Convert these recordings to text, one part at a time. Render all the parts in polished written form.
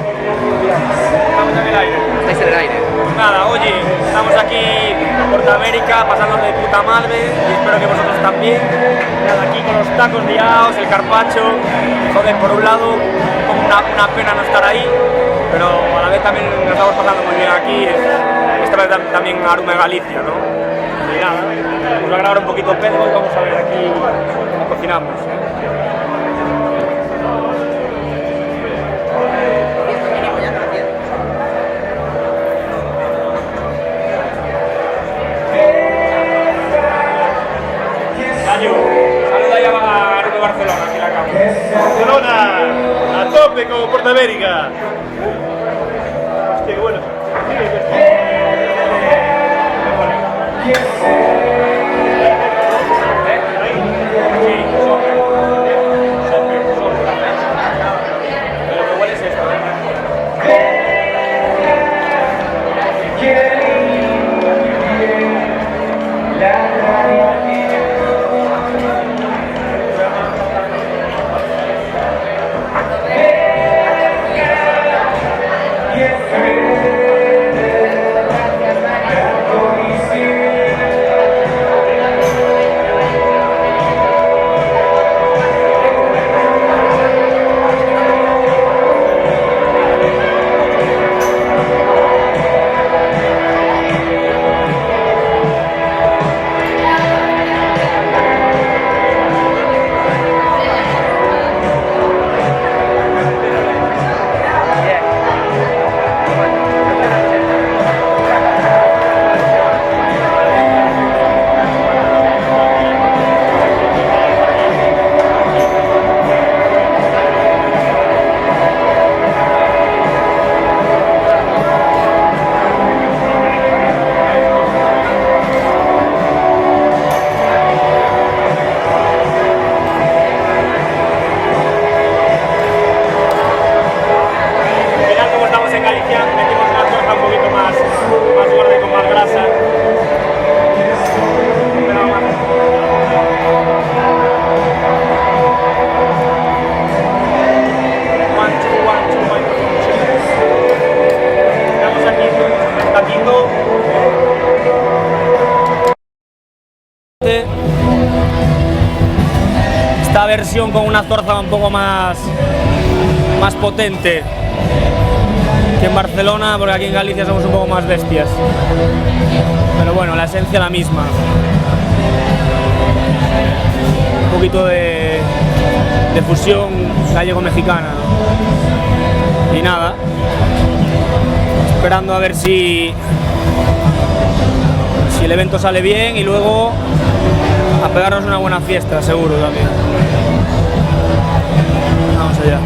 Estamos en el aire. Estáis en el aire. Pues nada, oye, estamos aquí en Portamérica, pasando de puta madre y espero que vosotros también. Nada, aquí con los tacos liados, el carpaccio. Joder, por un lado, como una pena no estar ahí, pero a la vez también nos estamos pasando muy bien aquí. Esta vez también Aruma de Galicia, ¿no? Y nada, vamos a grabar un poquito el pedo y vamos a ver aquí cómo cocinamos. Saluda ya a Aruma de Barcelona, aquí la cámara. Barcelona, a tope como Portamérica. Hostia, qué bueno. Esta versión con una torza un poco más potente que en Barcelona, porque aquí en Galicia somos un poco más bestias. Pero bueno, la esencia la misma. Un poquito de fusión gallego-mexicana. Y nada, esperando a ver si el evento sale bien y luego a pegarnos una buena fiesta, seguro también. Vamos allá.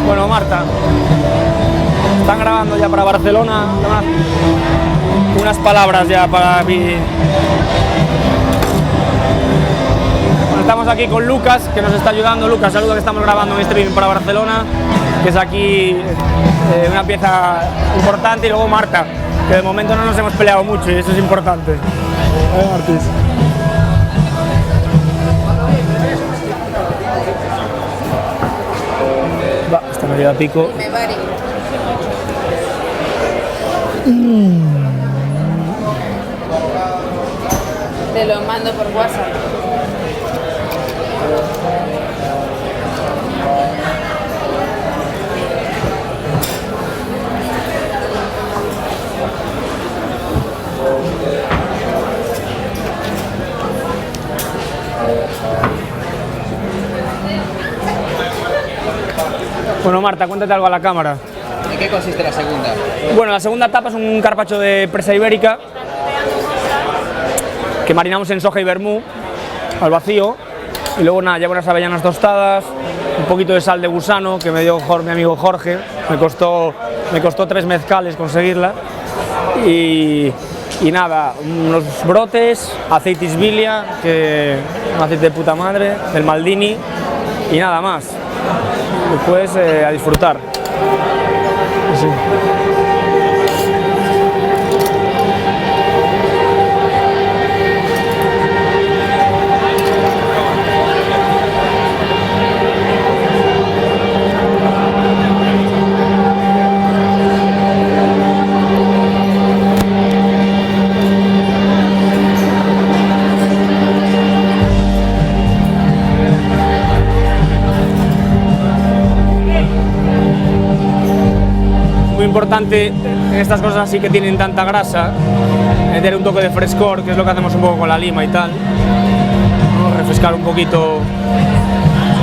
Bueno, Marta, están grabando ya para Barcelona unas palabras ya para mí. Bueno, estamos aquí con Lucas, que nos está ayudando. Lucas, saluda, que estamos grabando un streaming para Barcelona, que es aquí una pieza importante, y luego Marta, que de momento no nos hemos peleado mucho y eso es importante. Martis. Va, esta me queda pico. Te lo mando por WhatsApp. Bueno, Marta, cuéntate algo a la cámara. ¿En qué consiste la segunda? Bueno, la segunda etapa es un carpaccio de presa ibérica que marinamos en soja y vermú al vacío, y luego nada, llevo unas avellanas tostadas, un poquito de sal de gusano que me dio mi amigo Jorge, me costó 3 mezcales conseguirla, y Y nada, unos brotes, aceite Isbilia, que un aceite de puta madre, del Maldini, y nada más. Después a disfrutar. Sí. Muy importante en estas cosas así que tienen tanta grasa, meter un toque de frescor, que es lo que hacemos un poco con la lima y tal, ¿no? Refrescar un poquito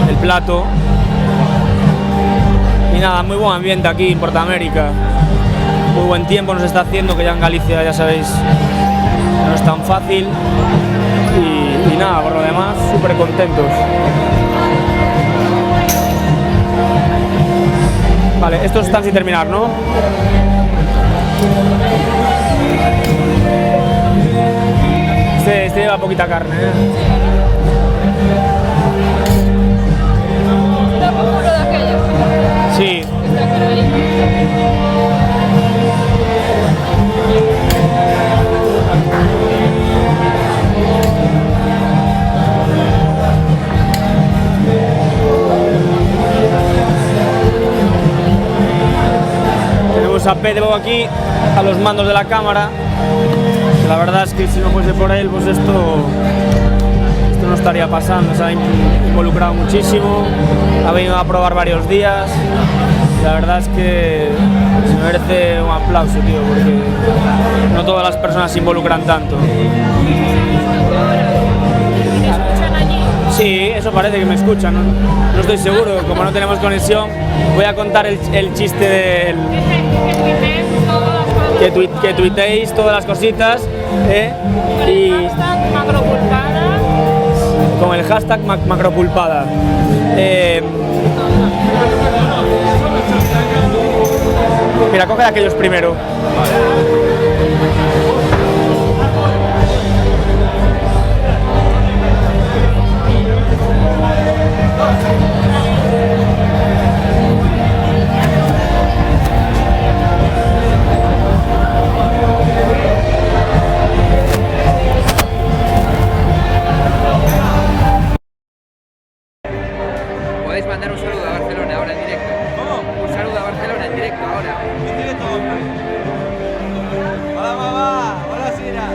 el plato. Y nada, muy buen ambiente aquí en Portamérica, muy buen tiempo nos está haciendo, que ya en Galicia ya sabéis no es tan fácil, y nada, por lo demás súper contentos. Vale, estos están sin terminar, ¿no? Este lleva poquita carne, ¿eh? ¿Está como uno de aquellos? Sí. Está por ahí. Tenemos a Pedro aquí, a los mandos de la cámara. La verdad es que si no fuese por él, pues esto no estaría pasando. Se ha involucrado muchísimo, ha venido a probar varios días. La verdad es que se merece un aplauso, tío, porque no todas las personas se involucran tanto. ¿Te escuchan allí? Sí, eso parece que me escuchan, no estoy seguro, como no tenemos conexión. Voy a contar el chiste del... Que tuiteéis todas las cositas, y Macropulpada. con el hashtag macropulpada. Mira, coge aquellos primero. Podéis mandar un saludo a Barcelona ahora en directo. ¿Cómo? Un saludo a Barcelona en directo ahora. En directo. Hola mamá, hola Sira.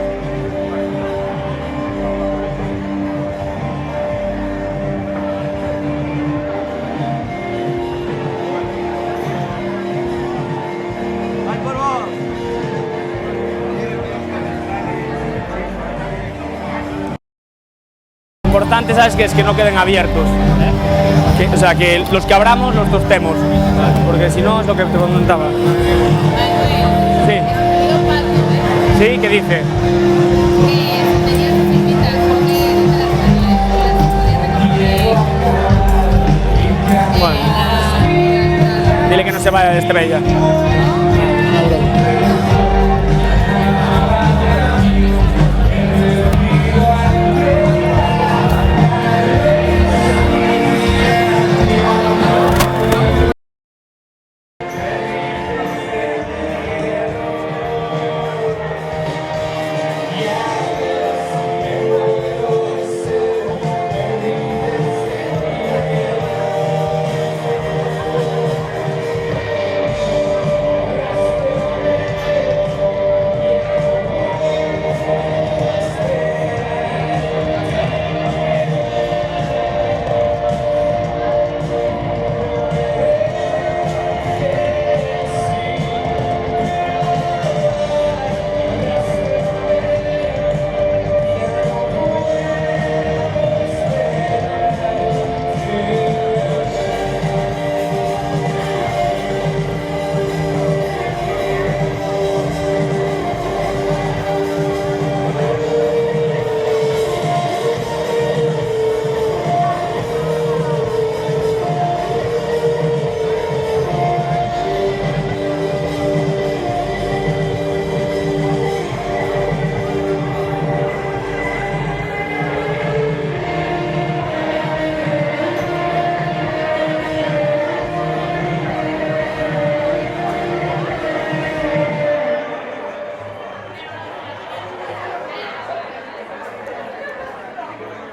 ¡Ay, por vos! Lo importante, ¿sabes qué? Es que no queden abiertos. O sea, que los que abramos los tostemos, porque si no es lo que te comentaba. Sí. ¿Sí? ¿Qué dice? Bueno, dile que no se vaya de estrella.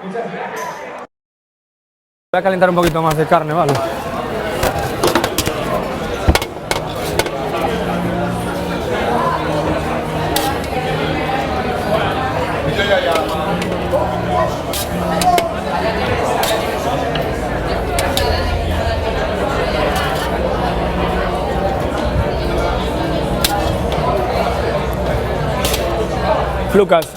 Voy a calentar un poquito más de carne, ¿vale? Lucas.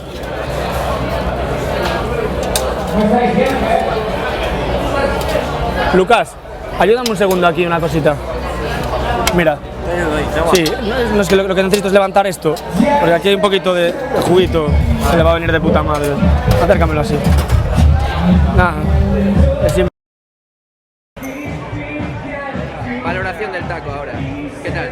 Lucas, ayúdame un segundo aquí, una cosita. Mira. Sí, no es que lo que necesito es levantar esto, porque aquí hay un poquito de juguito que le va a venir de puta madre. Acércamelo así. Nada. Valoración del taco ahora. ¿Qué tal?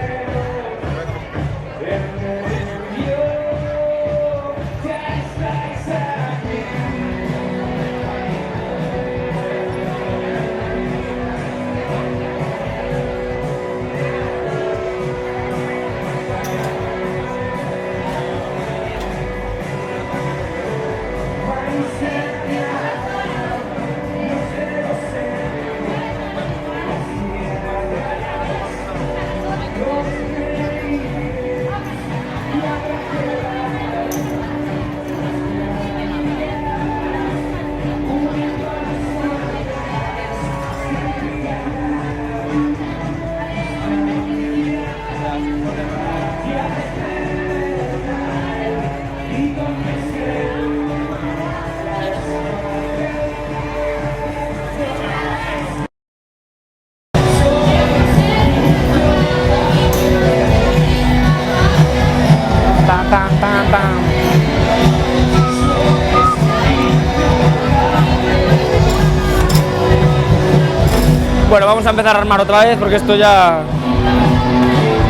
Bueno, vamos a empezar a armar otra vez porque esto ya...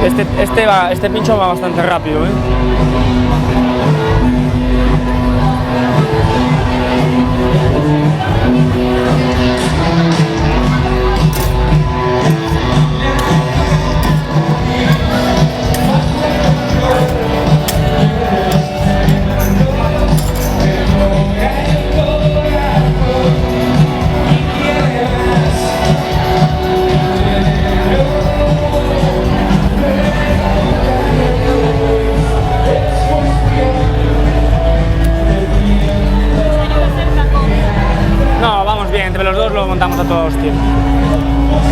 Este pincho va bastante rápido, ¿eh? No, vamos bien, entre los dos lo montamos a todos, tío.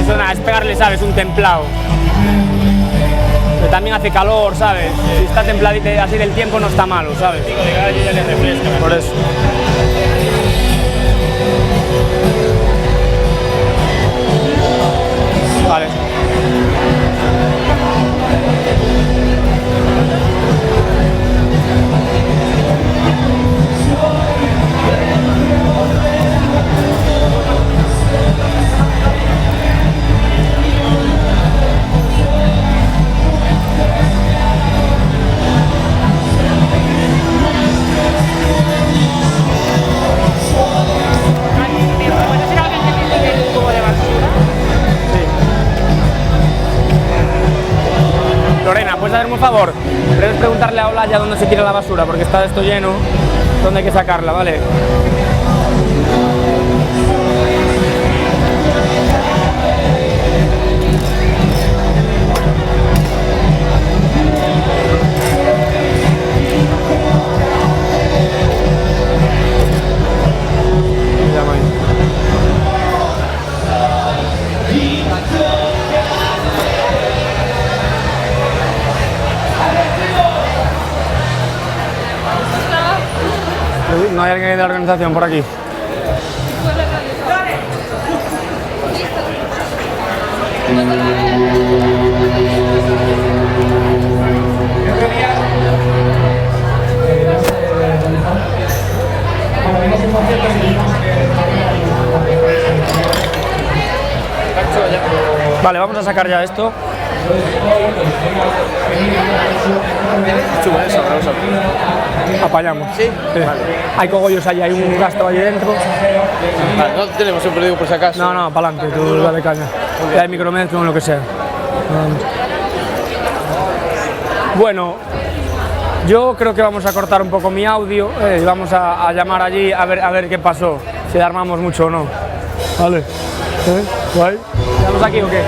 Eso nada, es pegarle, ¿sabes? Un templado. Pero también hace calor, ¿sabes? Si está templadito así del tiempo no está malo, ¿sabes? Pico de gallo ya le refresca. Por eso. Vale. Lorena, ¿puedes hacerme un favor? Debes preguntarle a Olaya dónde se tira la basura, porque está esto lleno, dónde hay que sacarla, ¿vale? No hay alguien de la organización por aquí. Vale, vamos a sacar ya esto. Chulo, sabroso. Apañamos. ¿Sí? Vale. Hay cogollos allí, hay un gastro allí dentro. Vale, no tenemos un perdido por si acaso. No, no, para adelante, tú dale caña. Y hay micrometro o lo que sea. Bueno, yo creo que vamos a cortar un poco mi audio y vamos a llamar allí a ver qué pasó. si armamos mucho o no. Vale. ¿Guay? ¿Quedamos aquí o qué?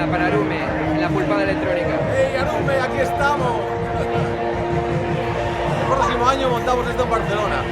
para Arume, en la pulpada electrónica. ¡Hey, Arume, aquí estamos! El próximo año montamos esto en Barcelona.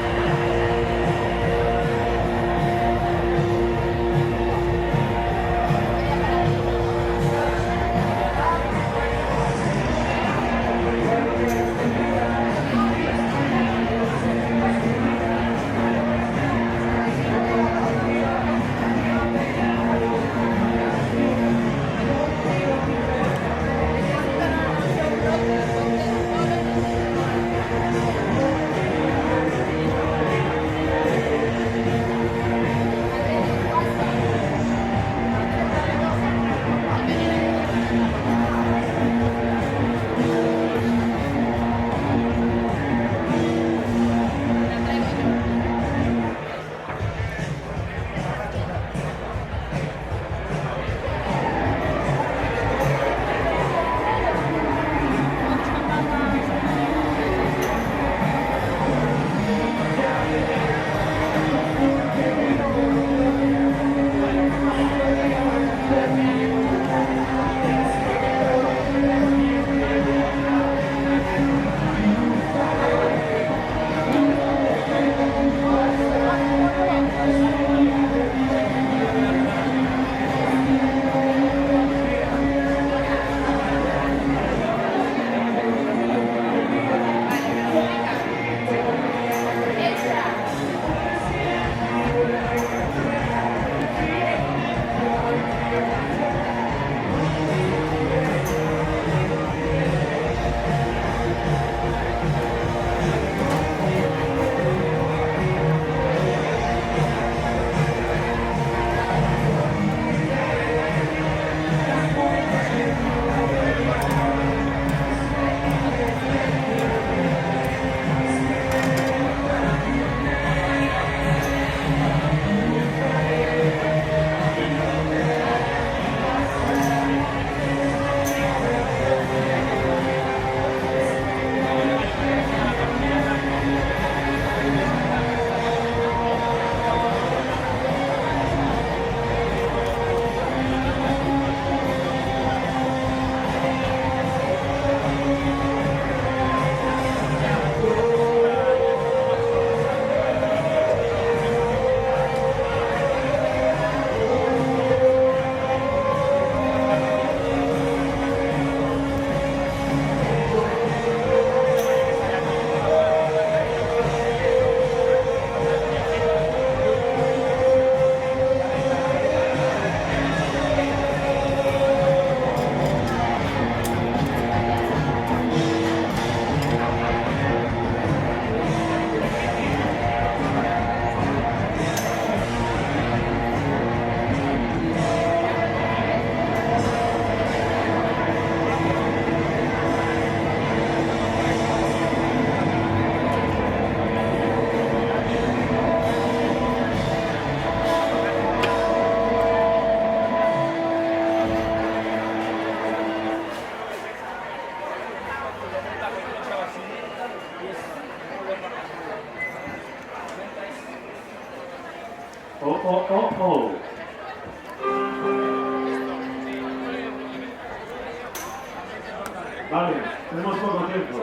Vale, tenemos poco tiempo.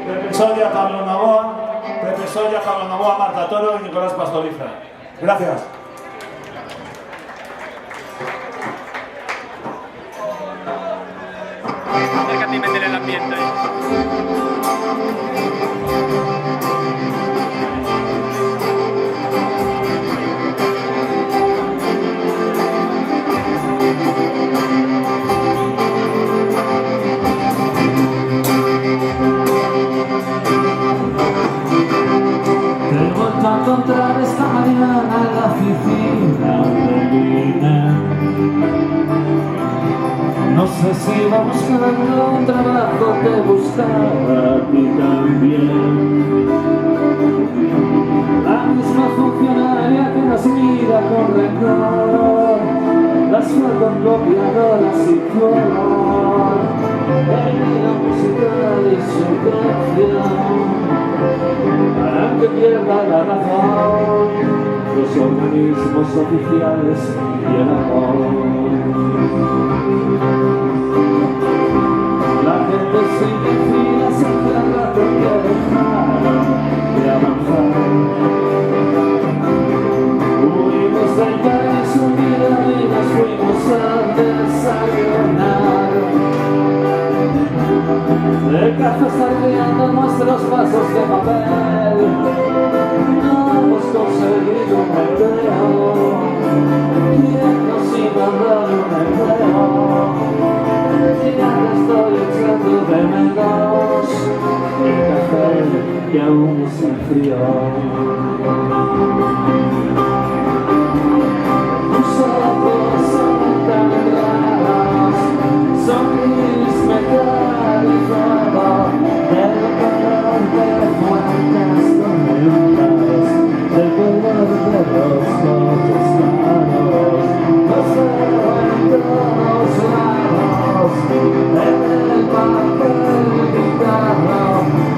Pepe Soria, Pablo Novoa, Marta Toro y Nicolás Pastoriza. Gracias. Acércate y métele el ambiente. Te he vuelto a encontrar esta mañana en la oficina del INE. No sé si va buscando un trabajo que buscaba a ti también. La misma funcionaria que nos mira con rencor, las fotocopiadoras y color, el video musical y su canción, harán que pierda la razón los organismos oficiales y el amor. La gente sigue en filas hace rato que dejaron de avanzar. Huimos del país unido y nos fuimos a desayunar. De caja saliendo nuestros vasos de papel. No hemos conseguido un empleo. ¿Quién nos iba a dar un empleo? Ya te estoy echando de menos el café que aún se enfrió. Tus ojos son tan claros, son gris metalizado, del color de fuentes tormentas, del color de los coches caros. Los veo en todos lados, en el papel pintado,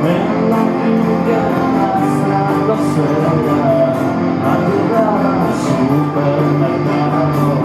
en la lluvia arrastrándose a llegar al supermercado.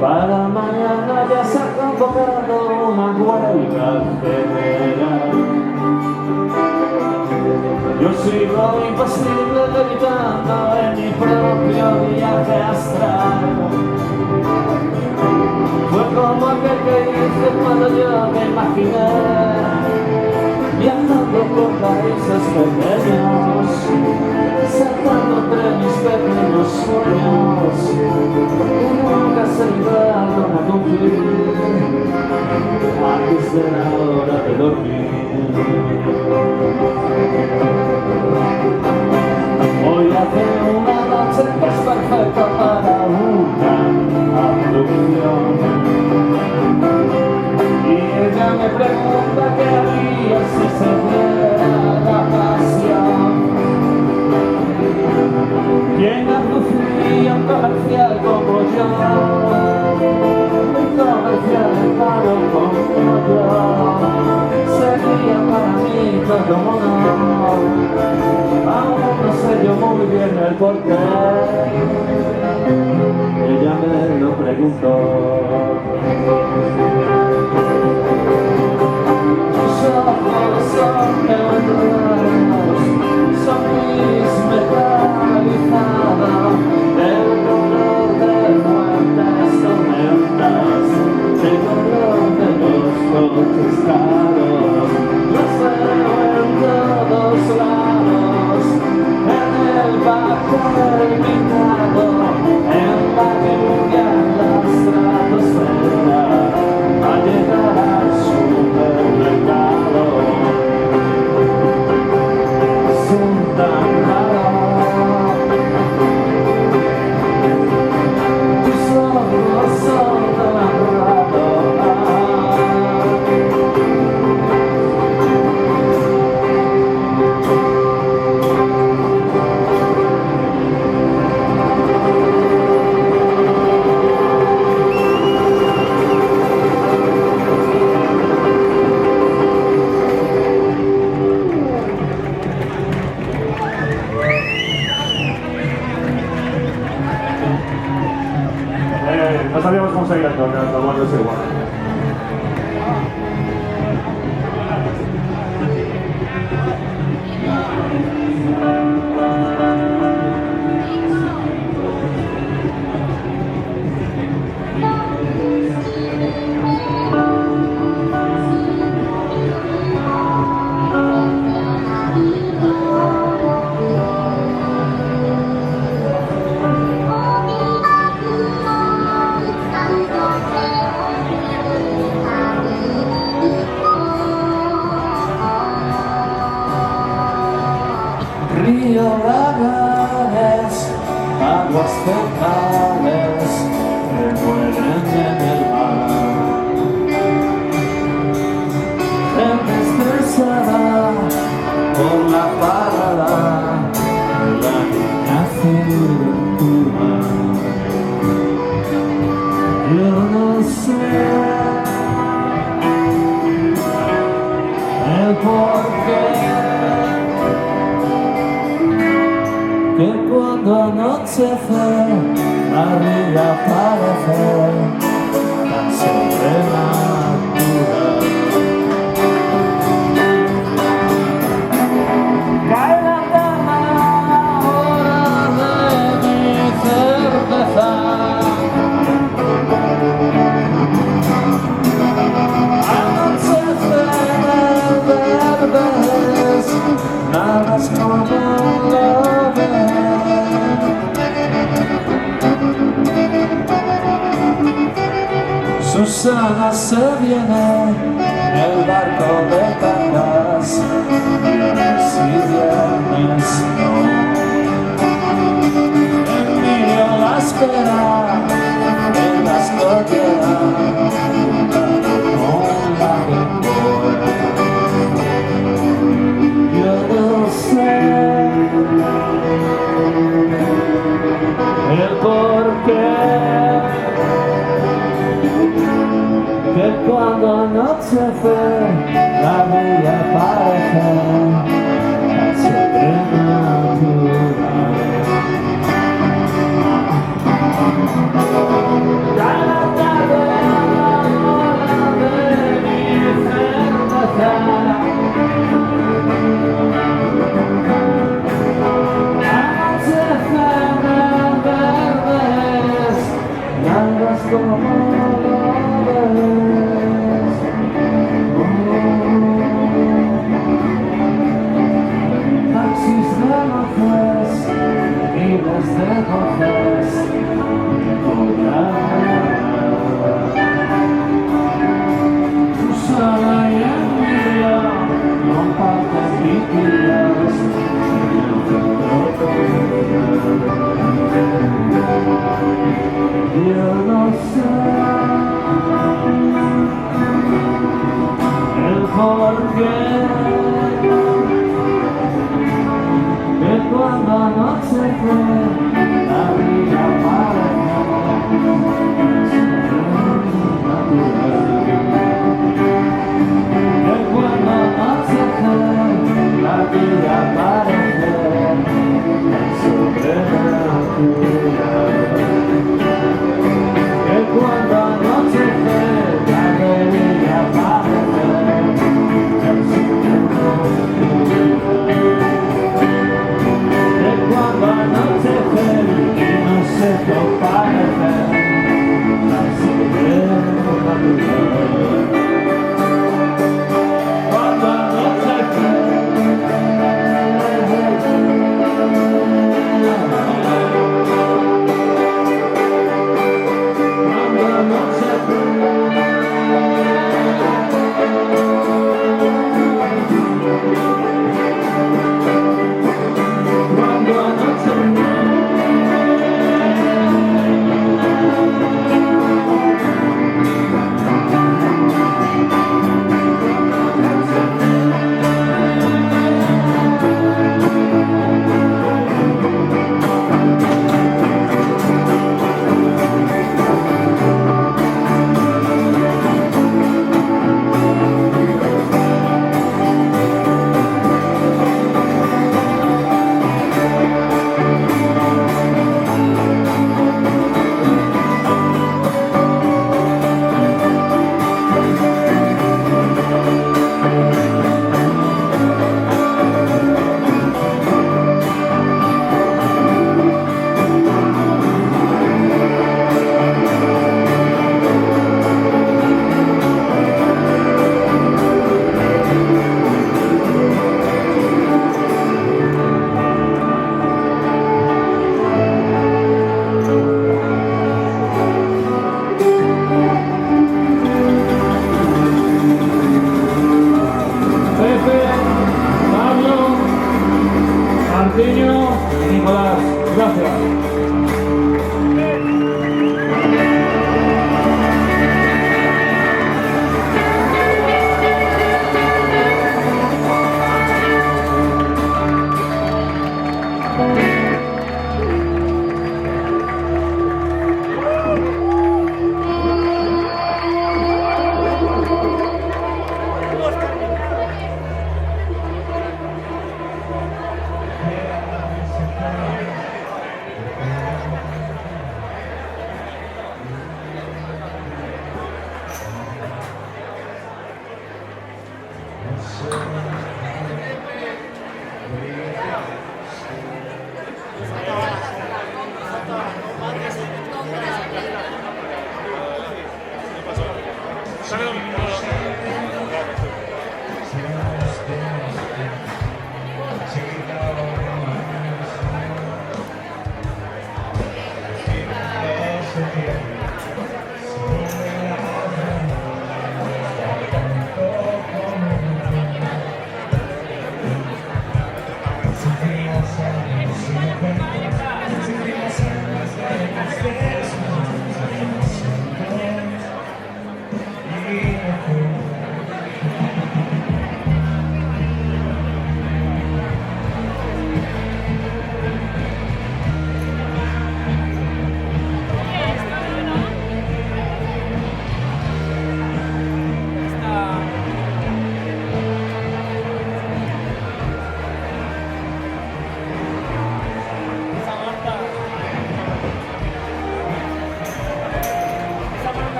Para mañana ya se ha convocado una huelga general. Yo sigo impasible levitando en mi propio viaje astral. Fue como aquel que hice cuando yo me imaginé viajando por países pequeños, saltando entre mis pequeños sueños que nunca se llegaron a cumplir antes de la hora de dormir. Hoy hace una noche que es perfecta para una abducción. Y ella me pregunta qué haría si se diera la pasión. ¿Quién abduciría un comercial como yo? Un comercial de paro como yo. Sería para mí todo un honor. Aún no sé yo muy bien el porqué. Ella me lo preguntó. Tus ojos son neutros, son gris metalizado, del color de fuertes tormentas, del color de los coches caros. Los veo en todos lados, en el papel pintado, en la lluvia, en la estratosfera. sabíamos cómo seguir tocando, bueno, es igual. Río, lagares, aguas fecales revuelven en el mar. Gente estresada por la parada de la niña cintura. Yo no sé el porqué que cuando anochece la vida parece tan sobrenatural. Cae la tarde, hora de mi cerveza. Anochece verdes, nada es como lo ves. Susana se viene en el barco de tangas, viernes y viernes no. Emilio la espera en la escollera, con la que puede. Yo no sé el porqué que cuando anochece la vida parece tan sobrenatural. Ya la tarde, hora de mi cerveza. Anochece verdes, nada es como lo ves. Taxis de noches, miles de voces, Susana y Emilio comparten vigilias en el centro comercial. Yo no sé el porqué que cuando anochece la vida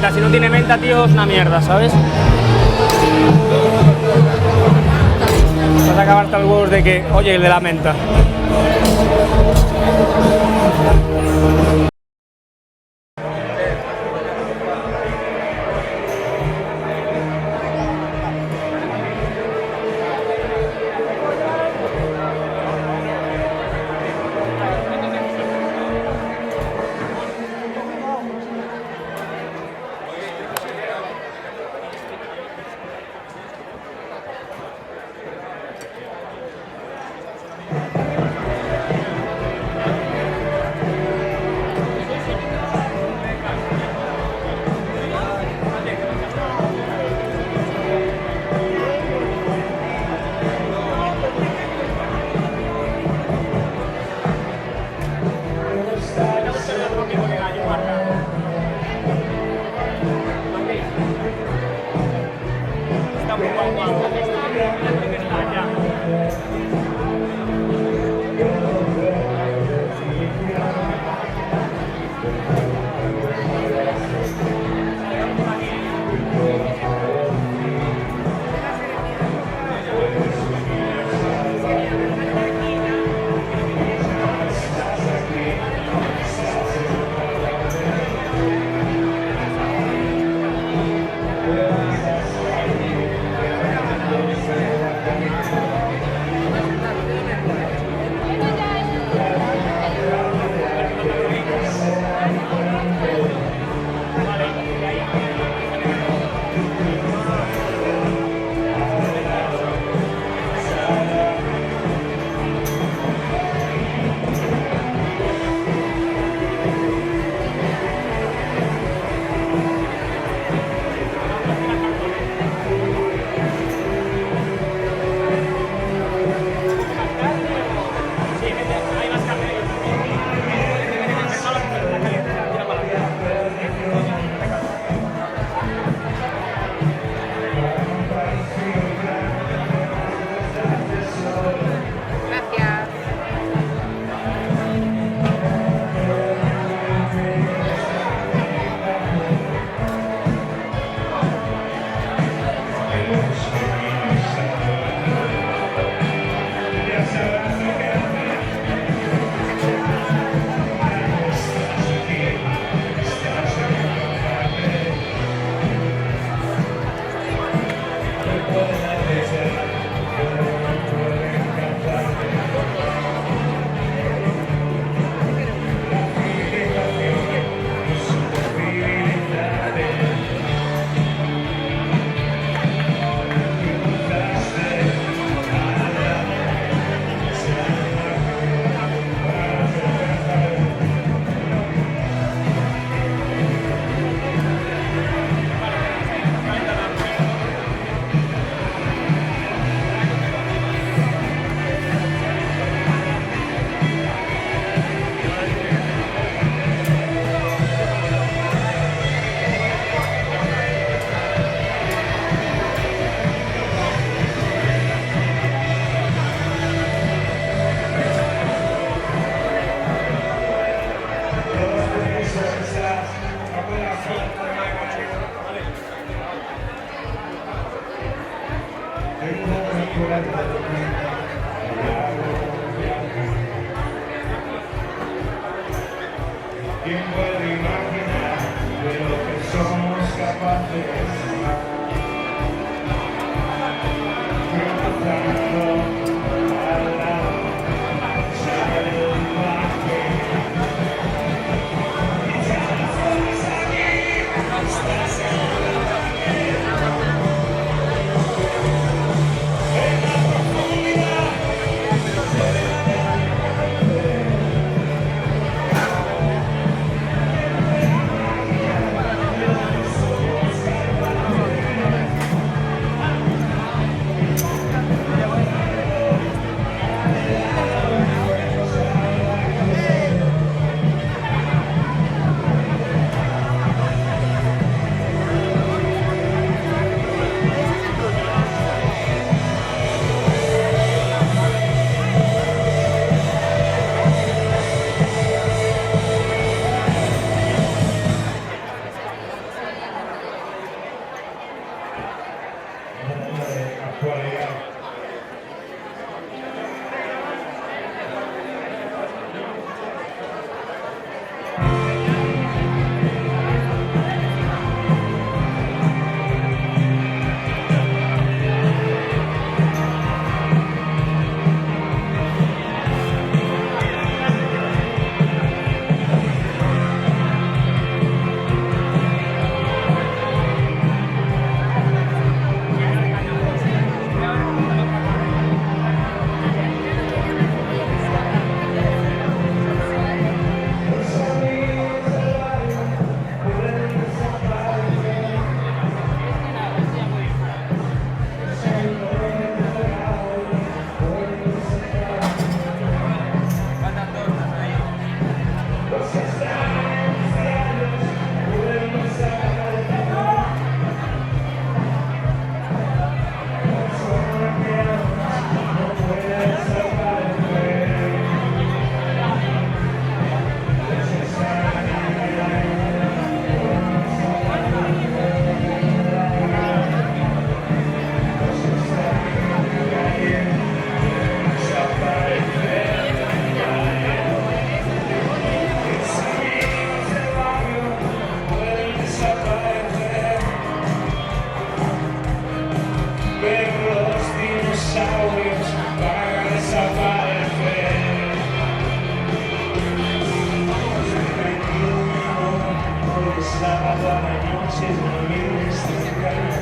menta. Si no tiene menta, tío, es una mierda, ¿sabes? Vas a acabar hasta los huevos de que, oye, el de la menta. ¿Quién puede imaginar de lo que somos capaces? cada noche no vienes cerca.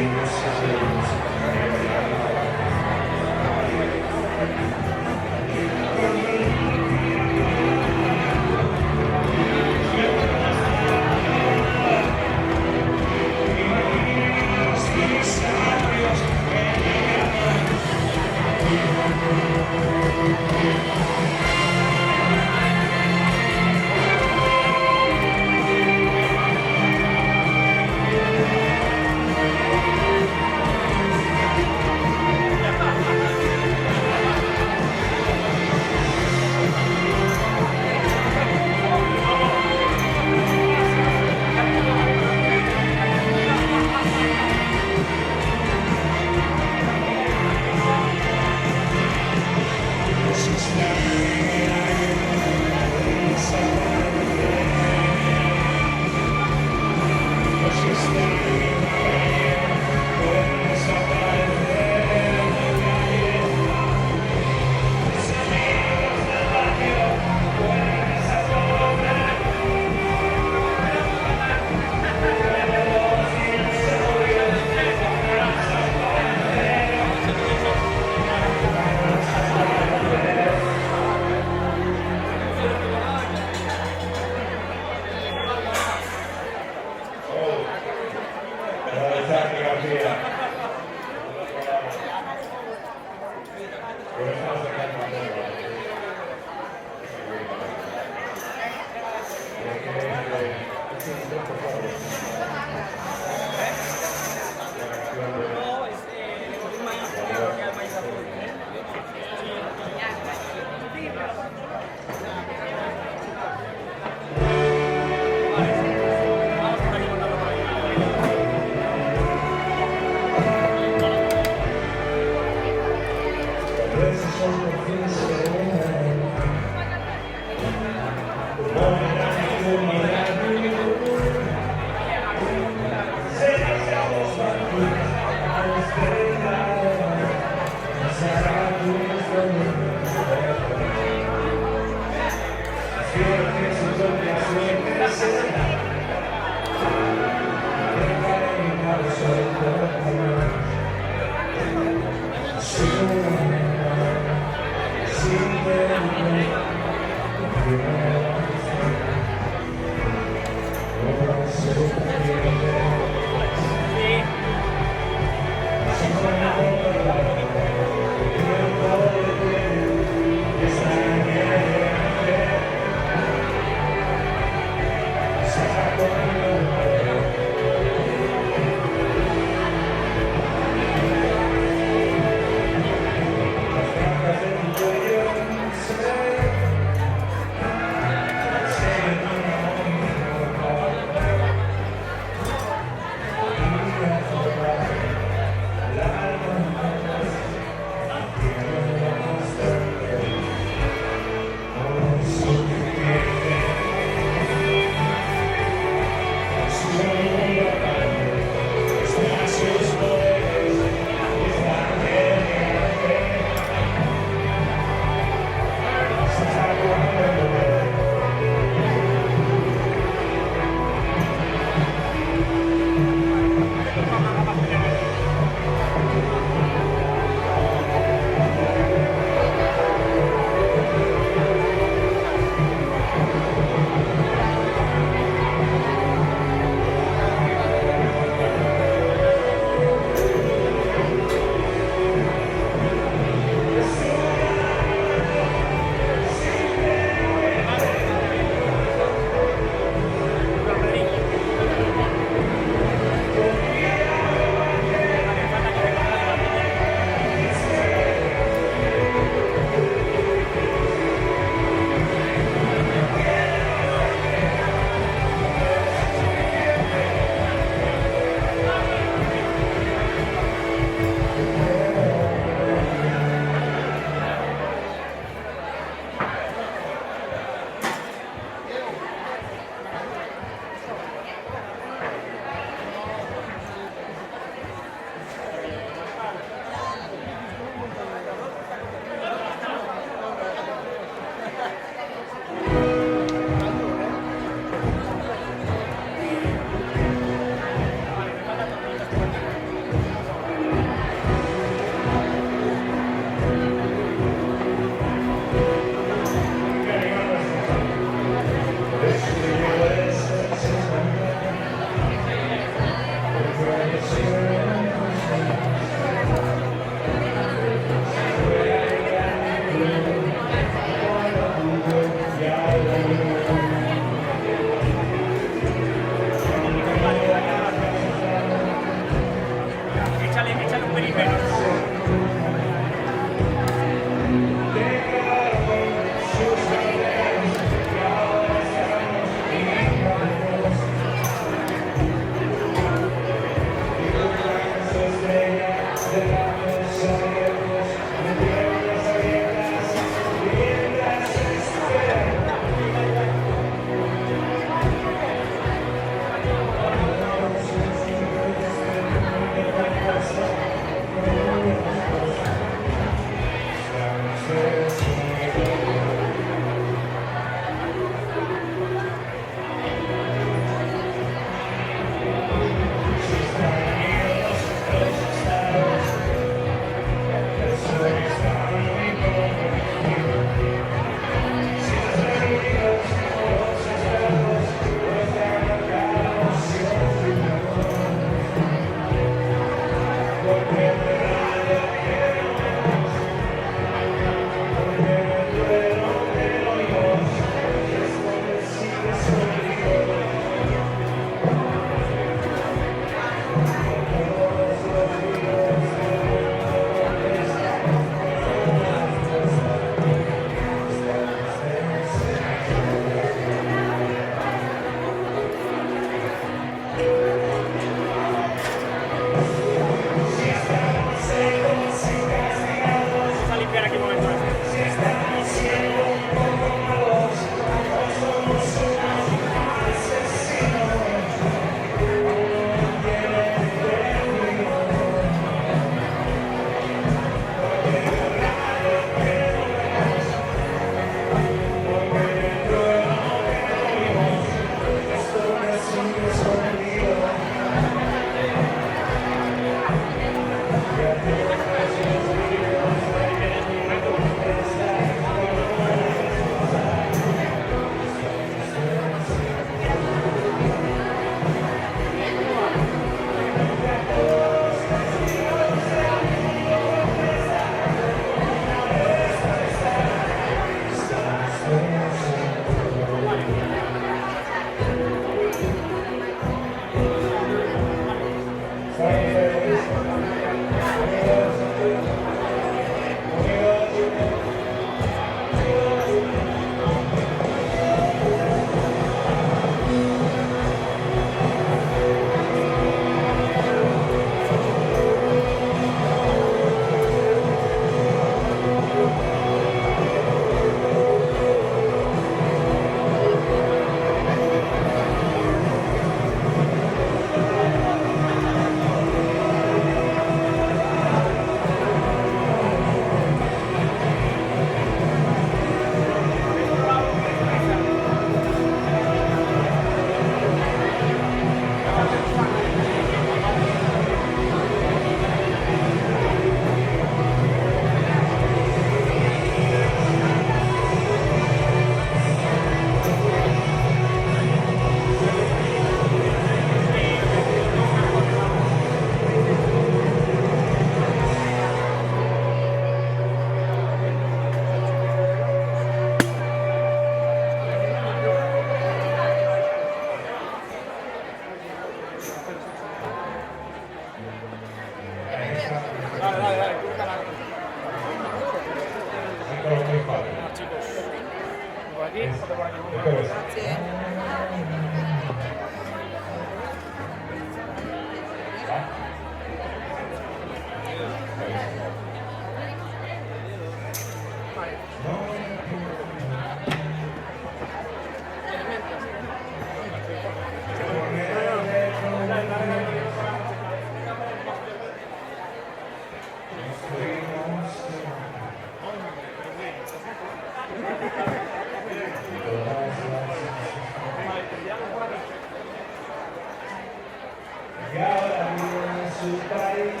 Y ahora vive en su país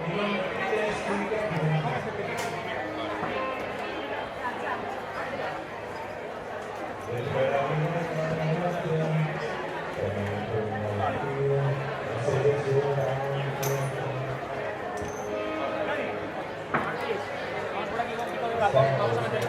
y no me pide explicación. Espera una relación, Vamos a meter.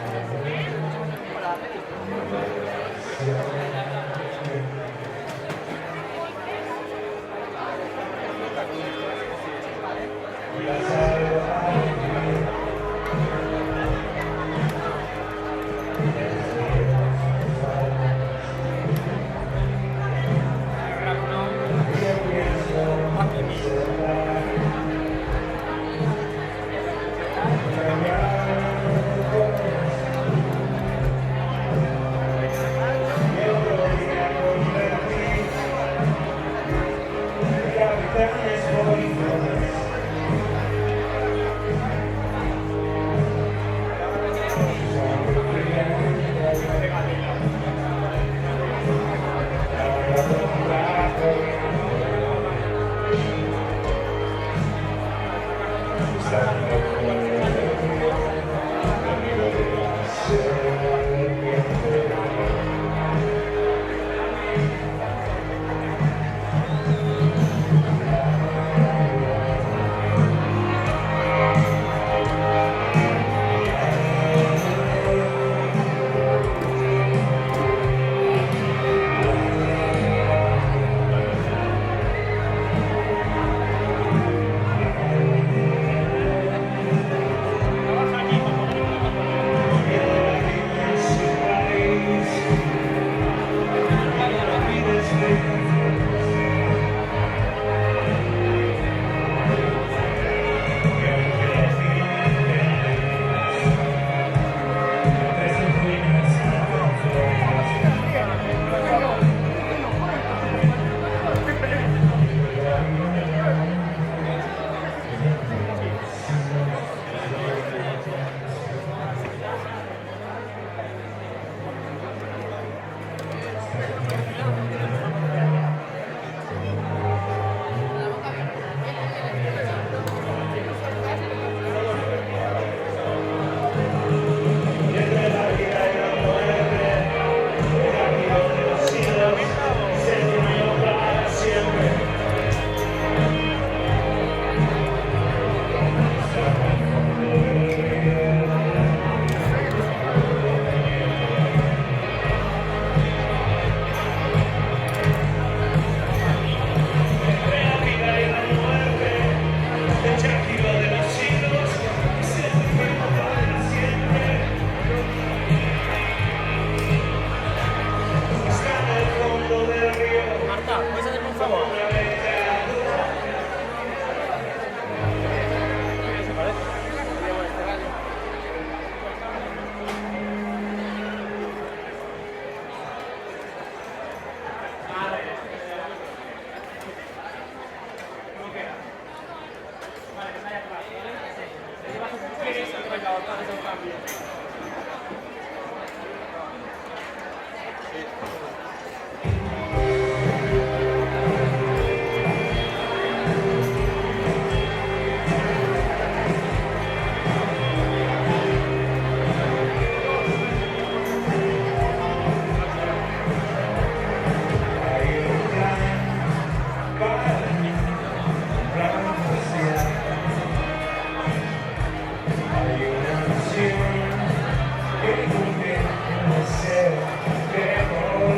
que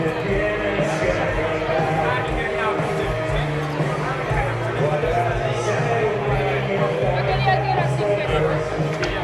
Yo quería que era sin querer.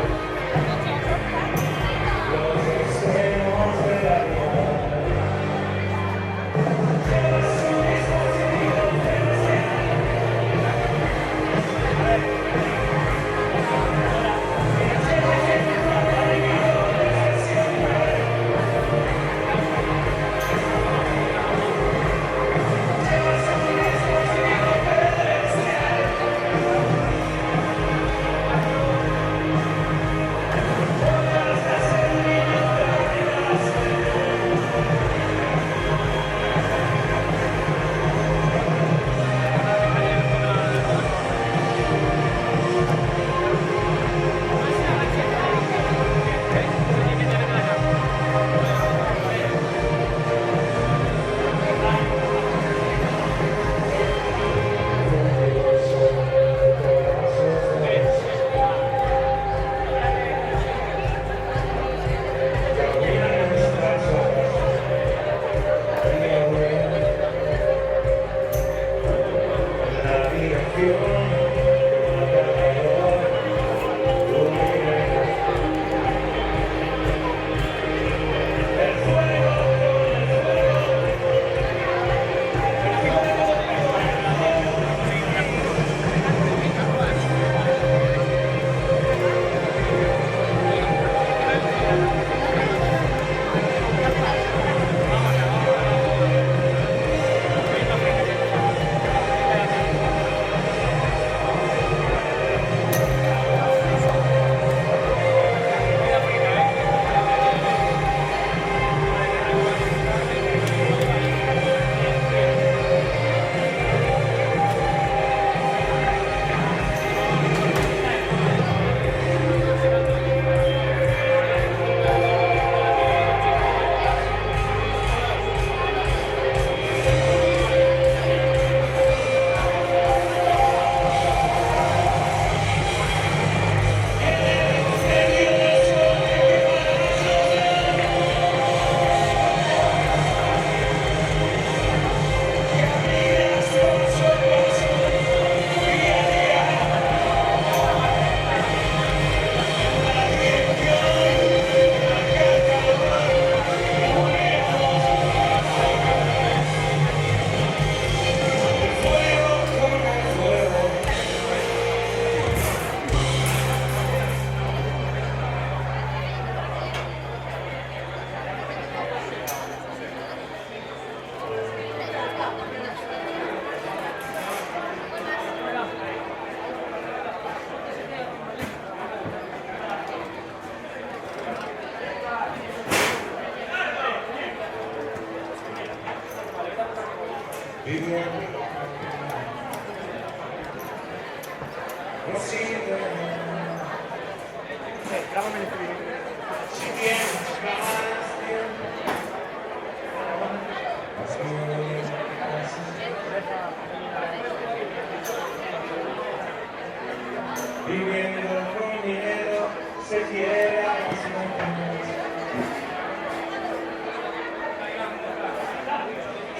Viviendo con miedo, se quiere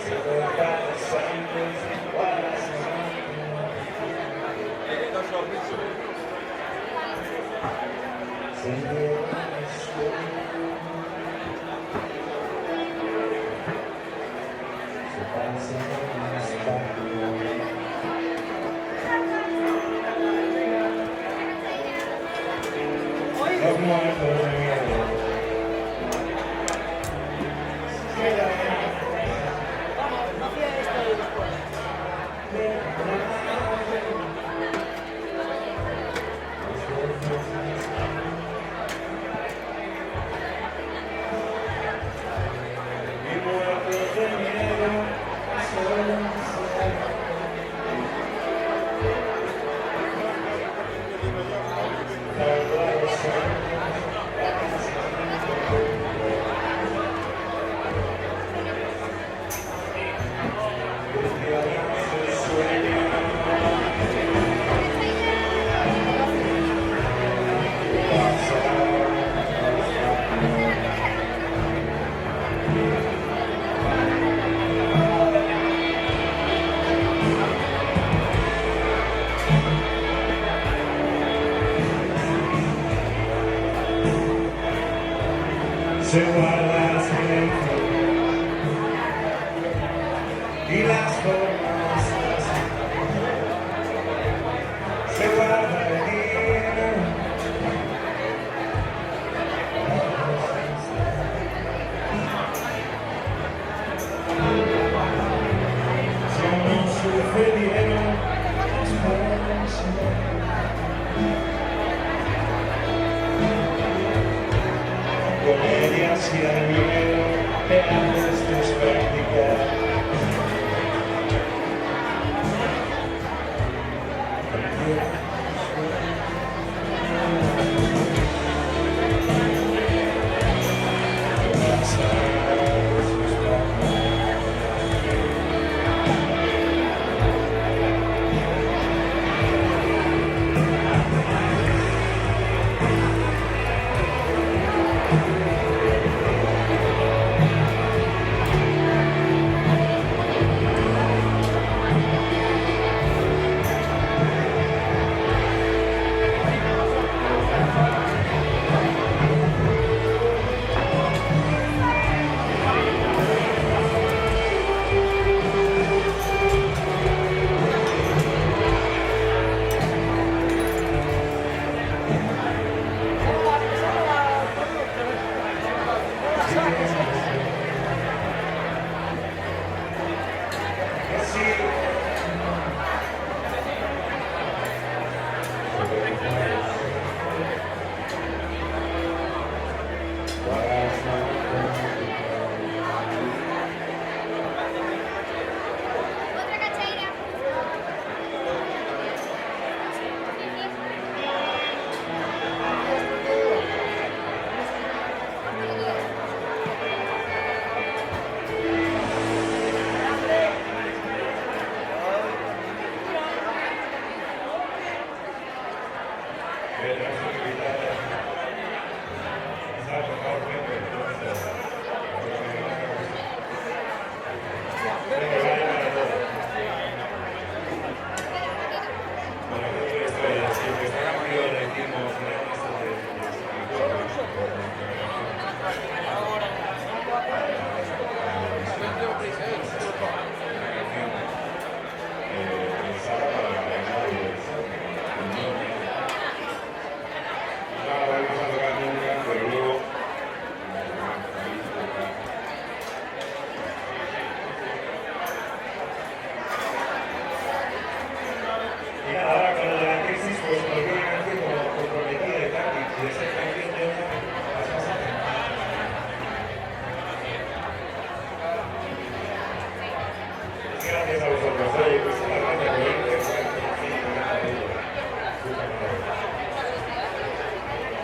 se toca los santos, igual los muertos de miedo. Y muertos de miedo, hacia el miedo te haces tus prácticas. Otra cachaira. Ahora con la crisis, pues nos viene una canción como comprometida de Tactics y esa canción de las pasadas. Gracias a vosotros. Oye, pues una gracia por ir,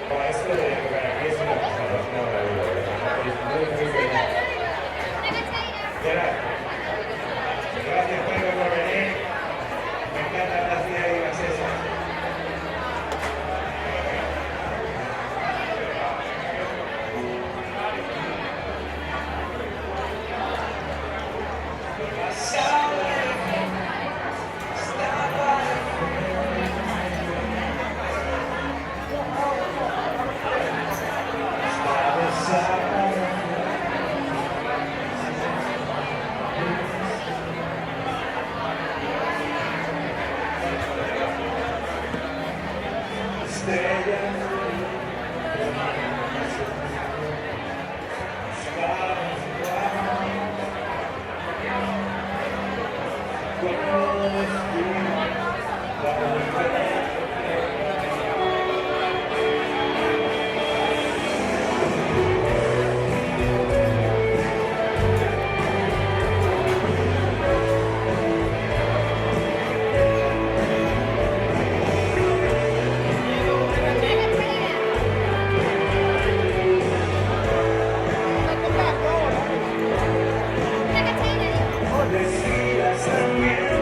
para esto de tocar aquí es una pasada, es una maravilla. Gerard, gracias Pedro por venir. Me encanta la ciudad y las esas. Decidas también,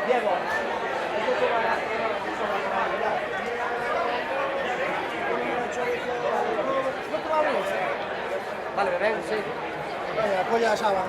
Diego. Vale, me ven, sí. Apoya a Saba.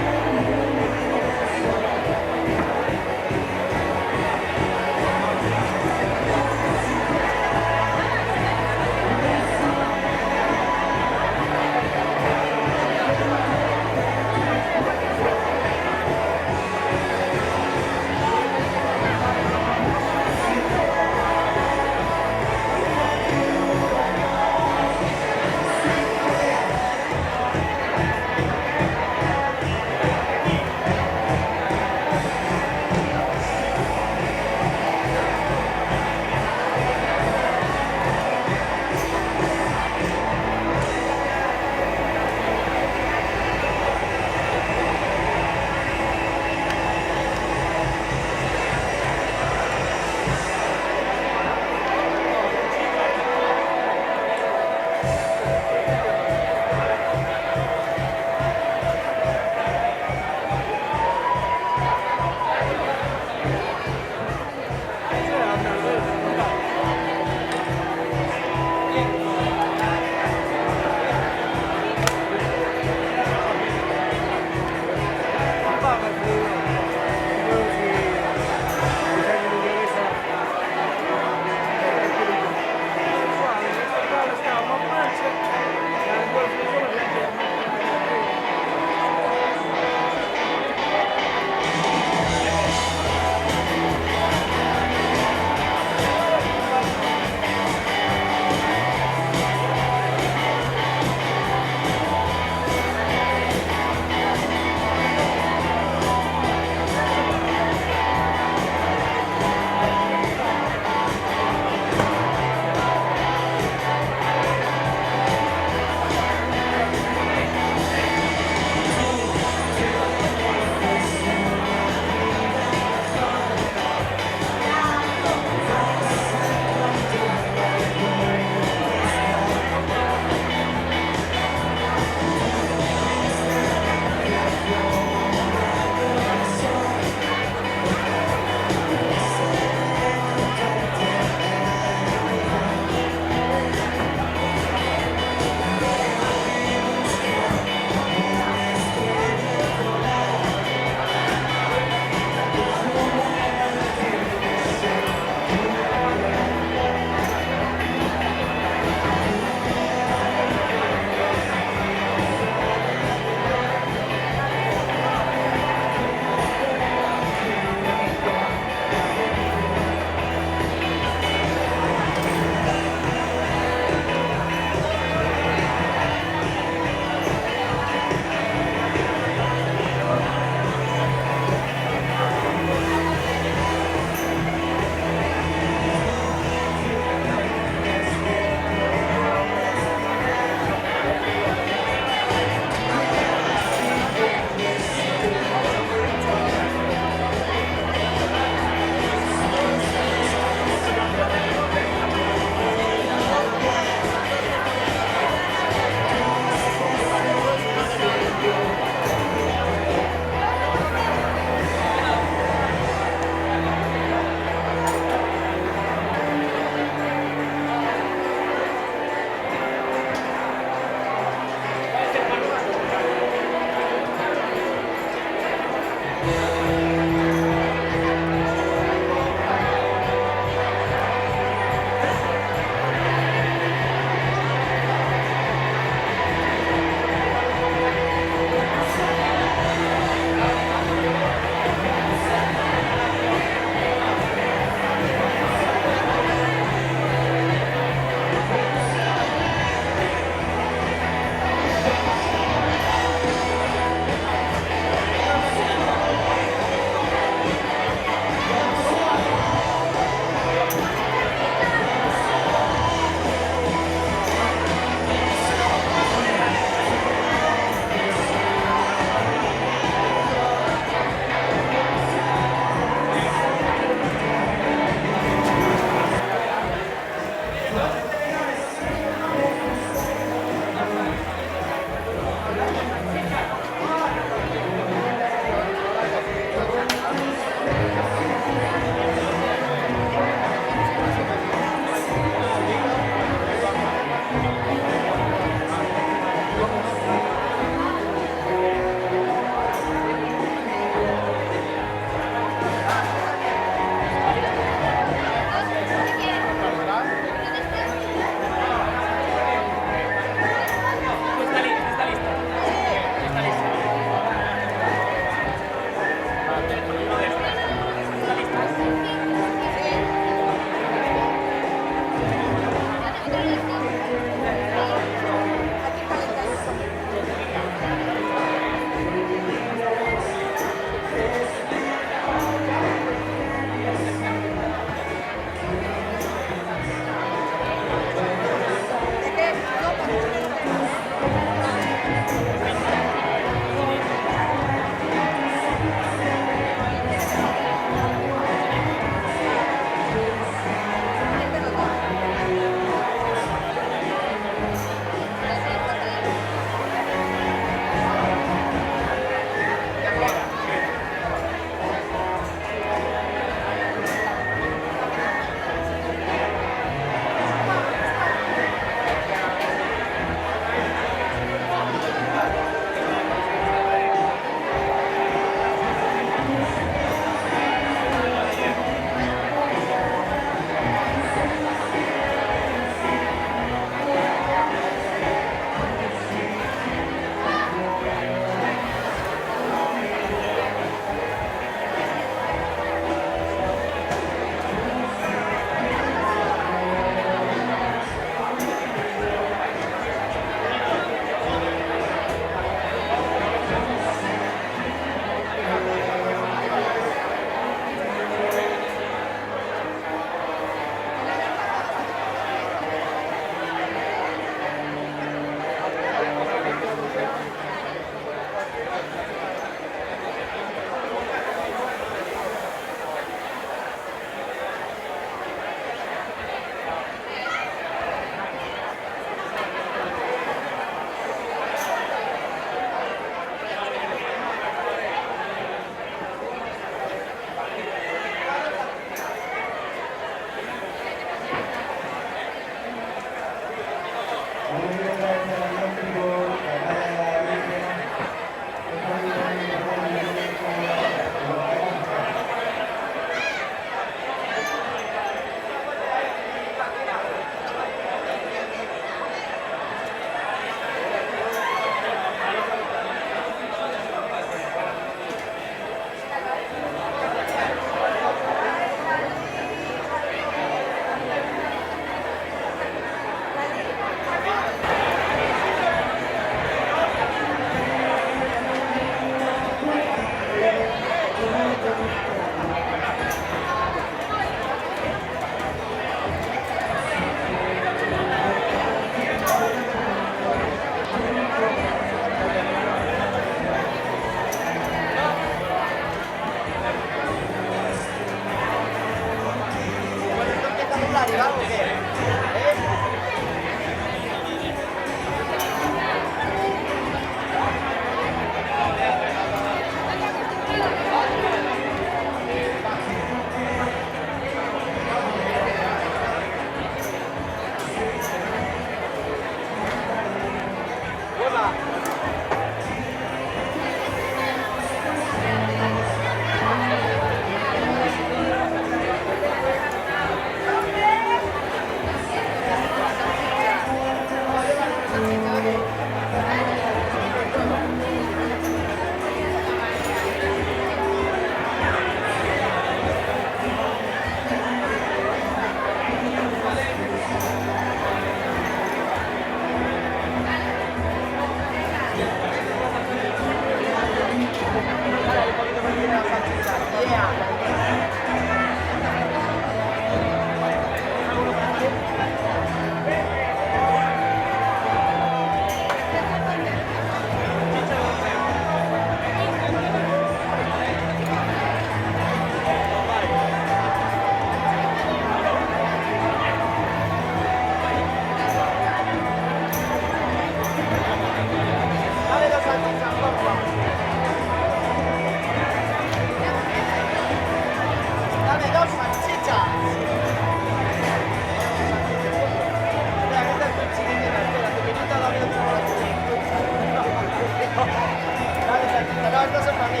Dale, salchicha, no, estos son para mí.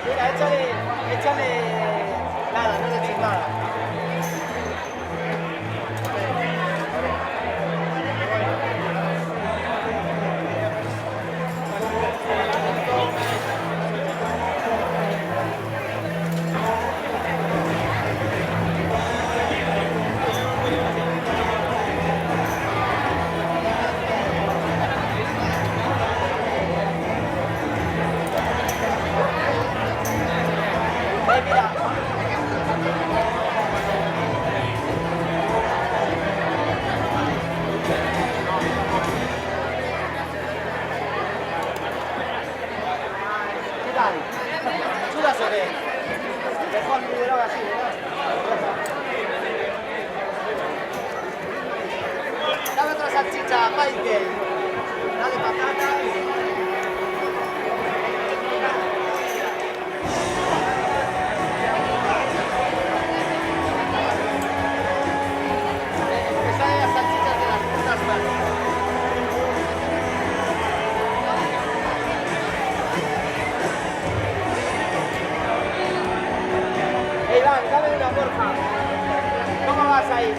Mira, échale nada, no le eches nada. Mira. ¿Qué tal? ¿Chulas o qué? Dejo el video así, ¿verdad? Dame otra salchicha, Michael. Dale patata. Iván, dame una porfa. ¿Cómo vas ahí?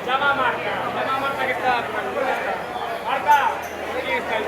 Llama a Marta que está. ¿Dónde está? Marta, ¿quién está ahí?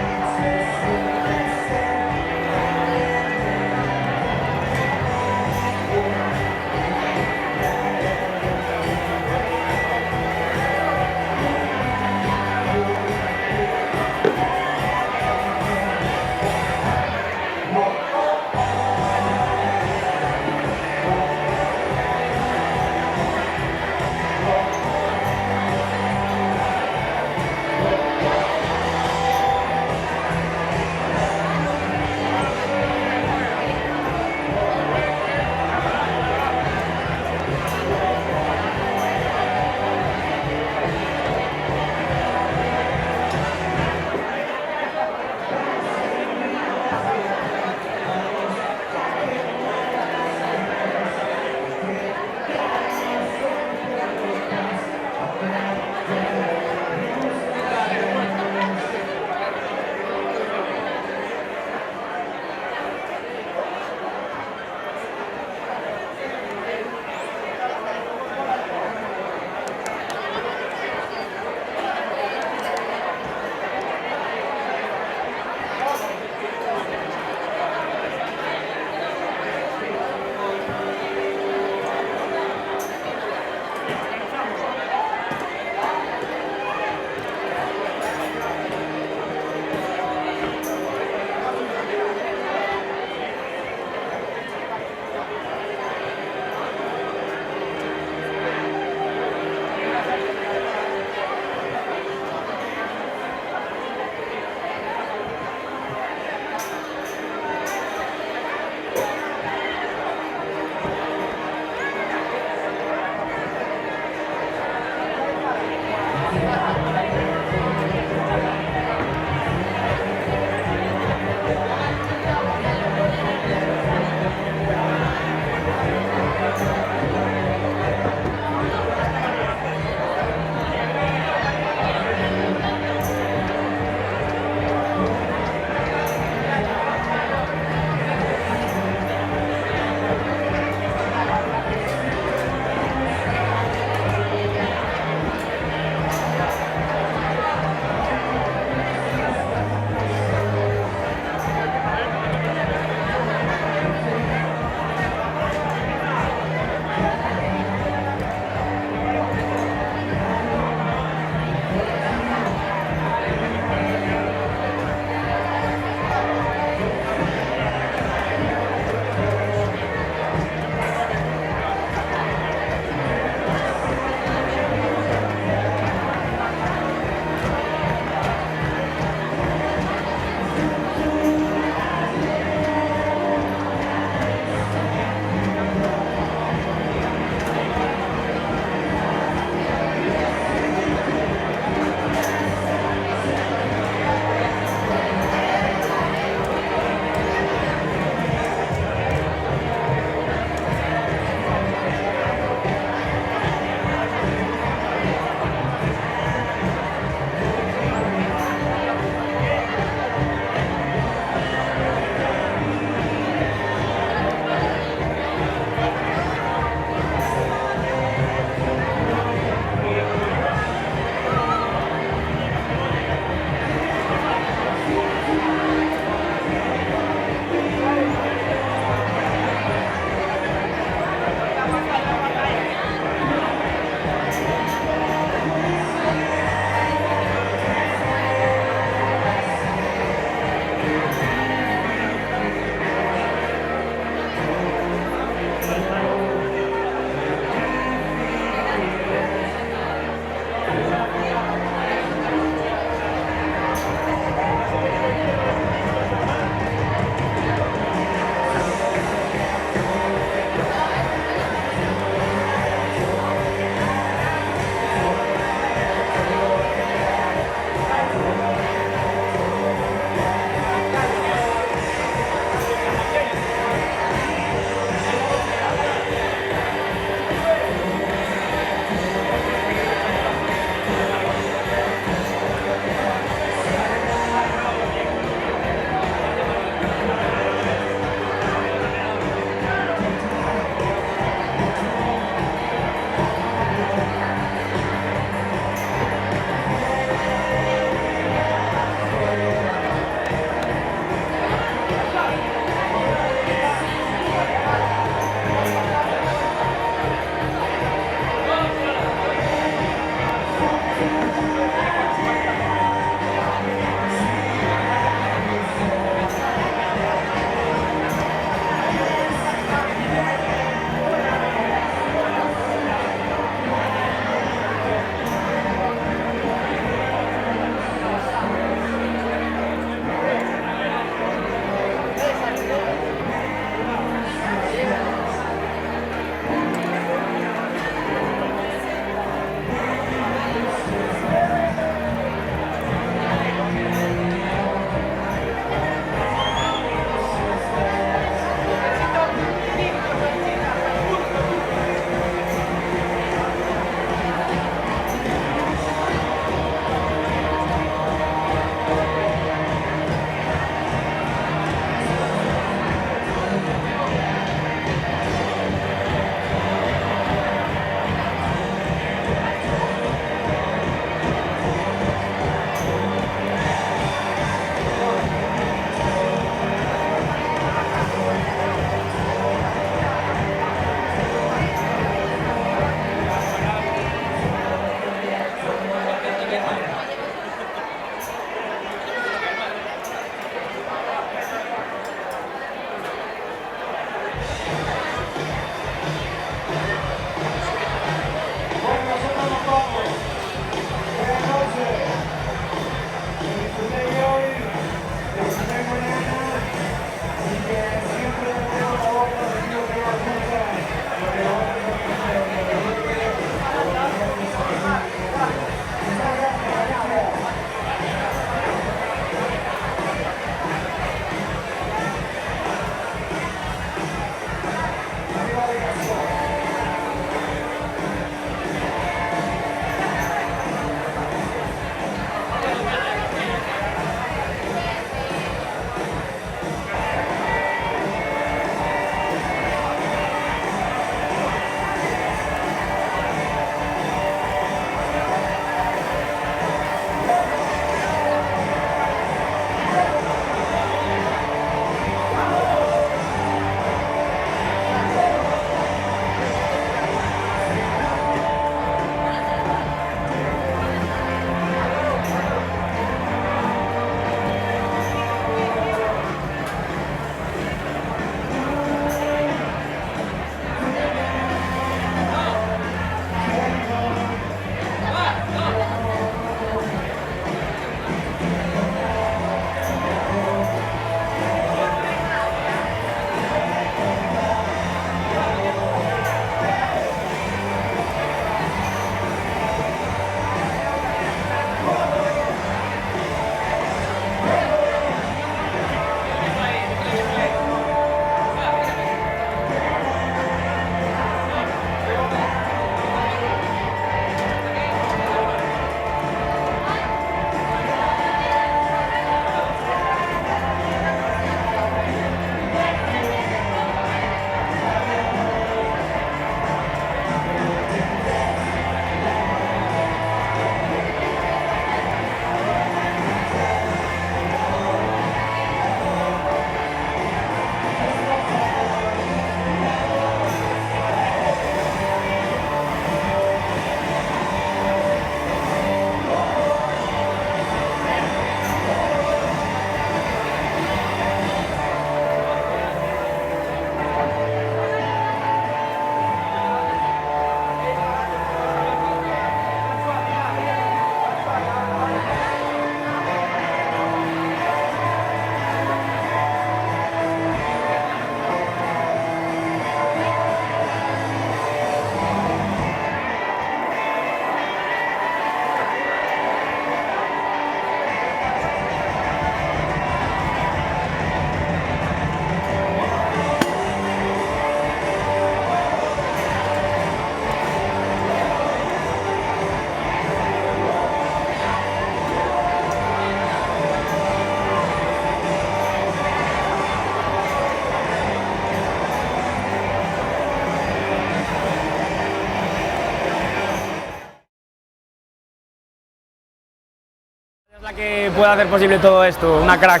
puede hacer posible todo esto, una crack.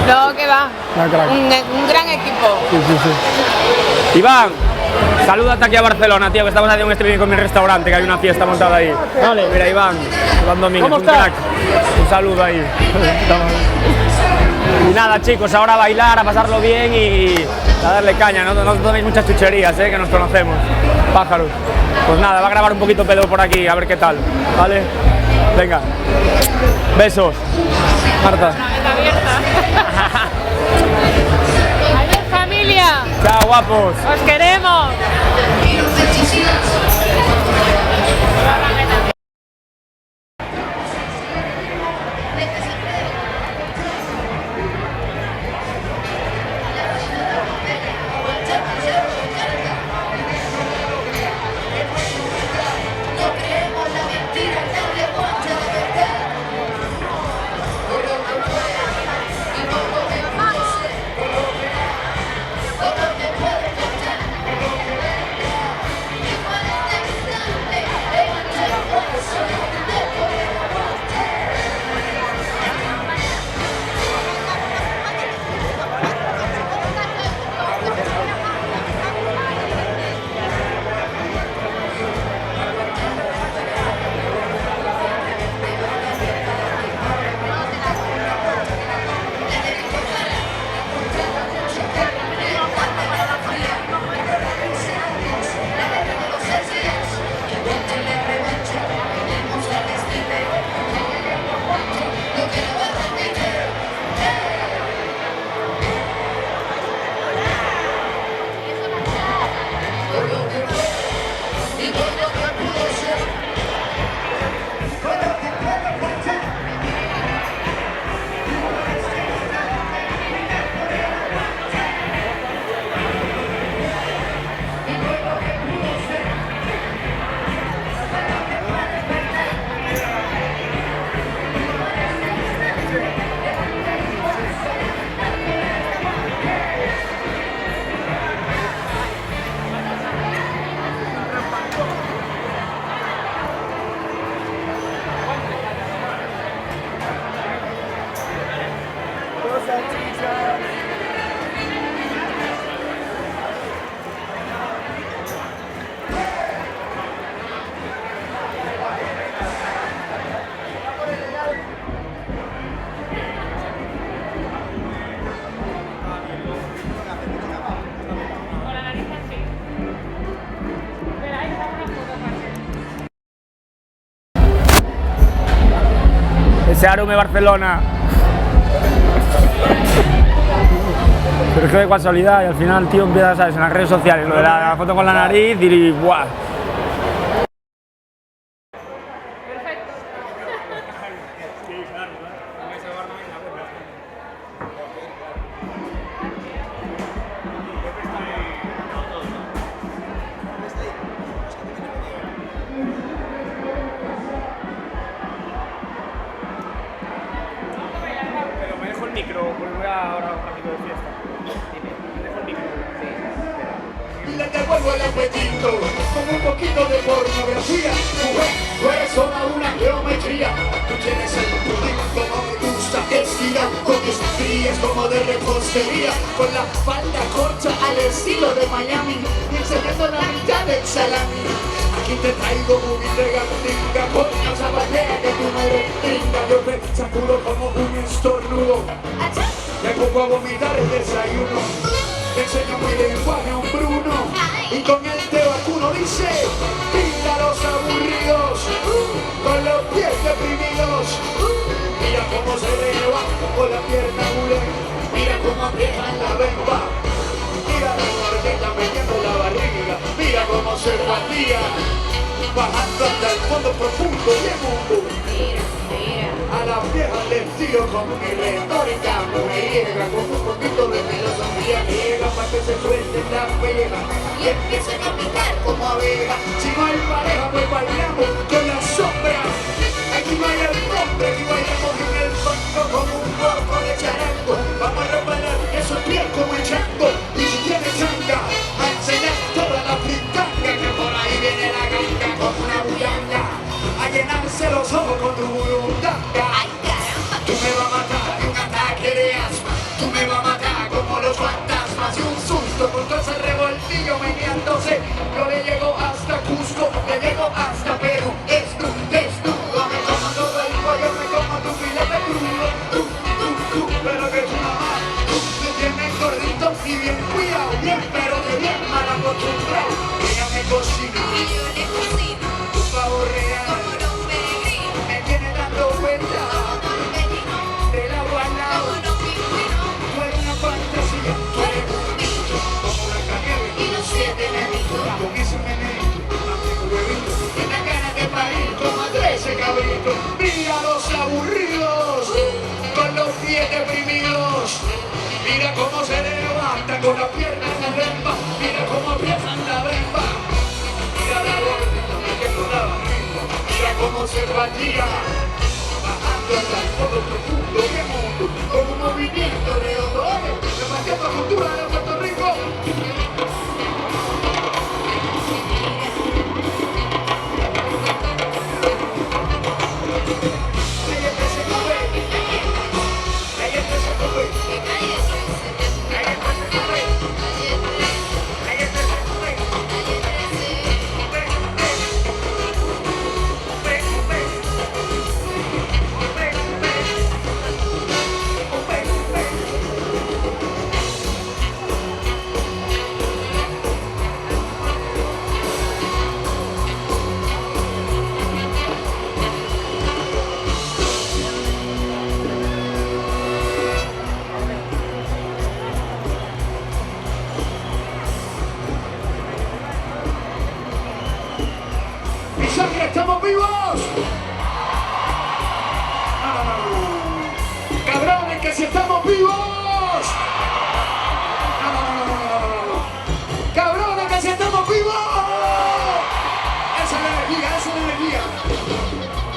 No, que va. Una crack. Un gran equipo. Iván, salúdate aquí a Barcelona, tío, que estamos haciendo un streaming con mi restaurante, que hay una fiesta montada ahí. Vale. Mira, Iván Domínguez, ¿Cómo un estás? crack. Un saludo ahí. Y nada, chicos, ahora a bailar, a pasarlo bien y a darle caña, no os toméis muchas chucherías, que nos conocemos. Pájaros. Pues nada, va a grabar un poquito pedo por aquí, a ver qué tal, ¿vale? Venga. Besos. Marta. Adiós, familia. Chao, guapos. Os queremos. Ese Arume Barcelona. Surgió de casualidad y al final, tío, empieza, ¿sabes? En las redes sociales, lo de la foto con la nariz y ¡buah! Pero me dejo el micro, porque voy ahora a un ratito de fiesta. Me dejo el micro. Le devuelvo el apetito con un poquito de pornografía. Tú eres toda una geometría. Tú tienes el pudín como me gusta, estirado con tus frías como de repostería, con la falda corta al estilo de Miami y enseñando la mitad del salami. Aquí te traigo un regatinga, coño, zapatera que tú no eres tringa. Yo te sacudo como un estornudo y pongo a vomitar el desayuno. Te enseño mi lenguaje hombruno y con él te vacuno. Dice, pinta a los aburridos con los pies deprimidos. Mira cómo se levanta con la pierna hule. Mira cómo aprietan la bemba. Mira la gordita metiendo la barriga. Mira cómo se patía bajando hasta el fondo profundo de mundo. A la vieja les tiro con mi retórica mujeriega, con un poquito de filosofía griega para que se suelten las pegas y empiecen a picar como abejas. Si no hay pareja, pues bailamos con las sombras. Aquí no hay el hombre, aquí bailamos en el fondo como un poco de charango. Vamos a reparar esos pies como el chango. Y si tienes changa, a enseñar toda la fritanga, que por ahí viene la ganga como una bullanga, a llenarse los ojos con tu burundanga. Tú me vas acostumbrado, ella me cocina. Un pavo real, me viene dando vueltas. Del agua al lado, tú eres una fantasía, tú eres un bicho, como Blancanieves, con ese menedito, un huevito, en la cara de parir como a 13 cabritos. Mira los aburridos, con los pies deprimidos, mira cómo se levantan con las piernas en la rempa, mira cómo aprietan la rempa, mira la gordita que rodaba, mira cómo se batía. Hasta el fondo profundo de mundo, con un movimiento de odores, repartiendo cultura de Puerto Rico. ¡Estamos vivos! ¡Cabrones, que si estamos vivos! ¡Cabrones, que si estamos vivos! Esa es la energía, esa es la energía.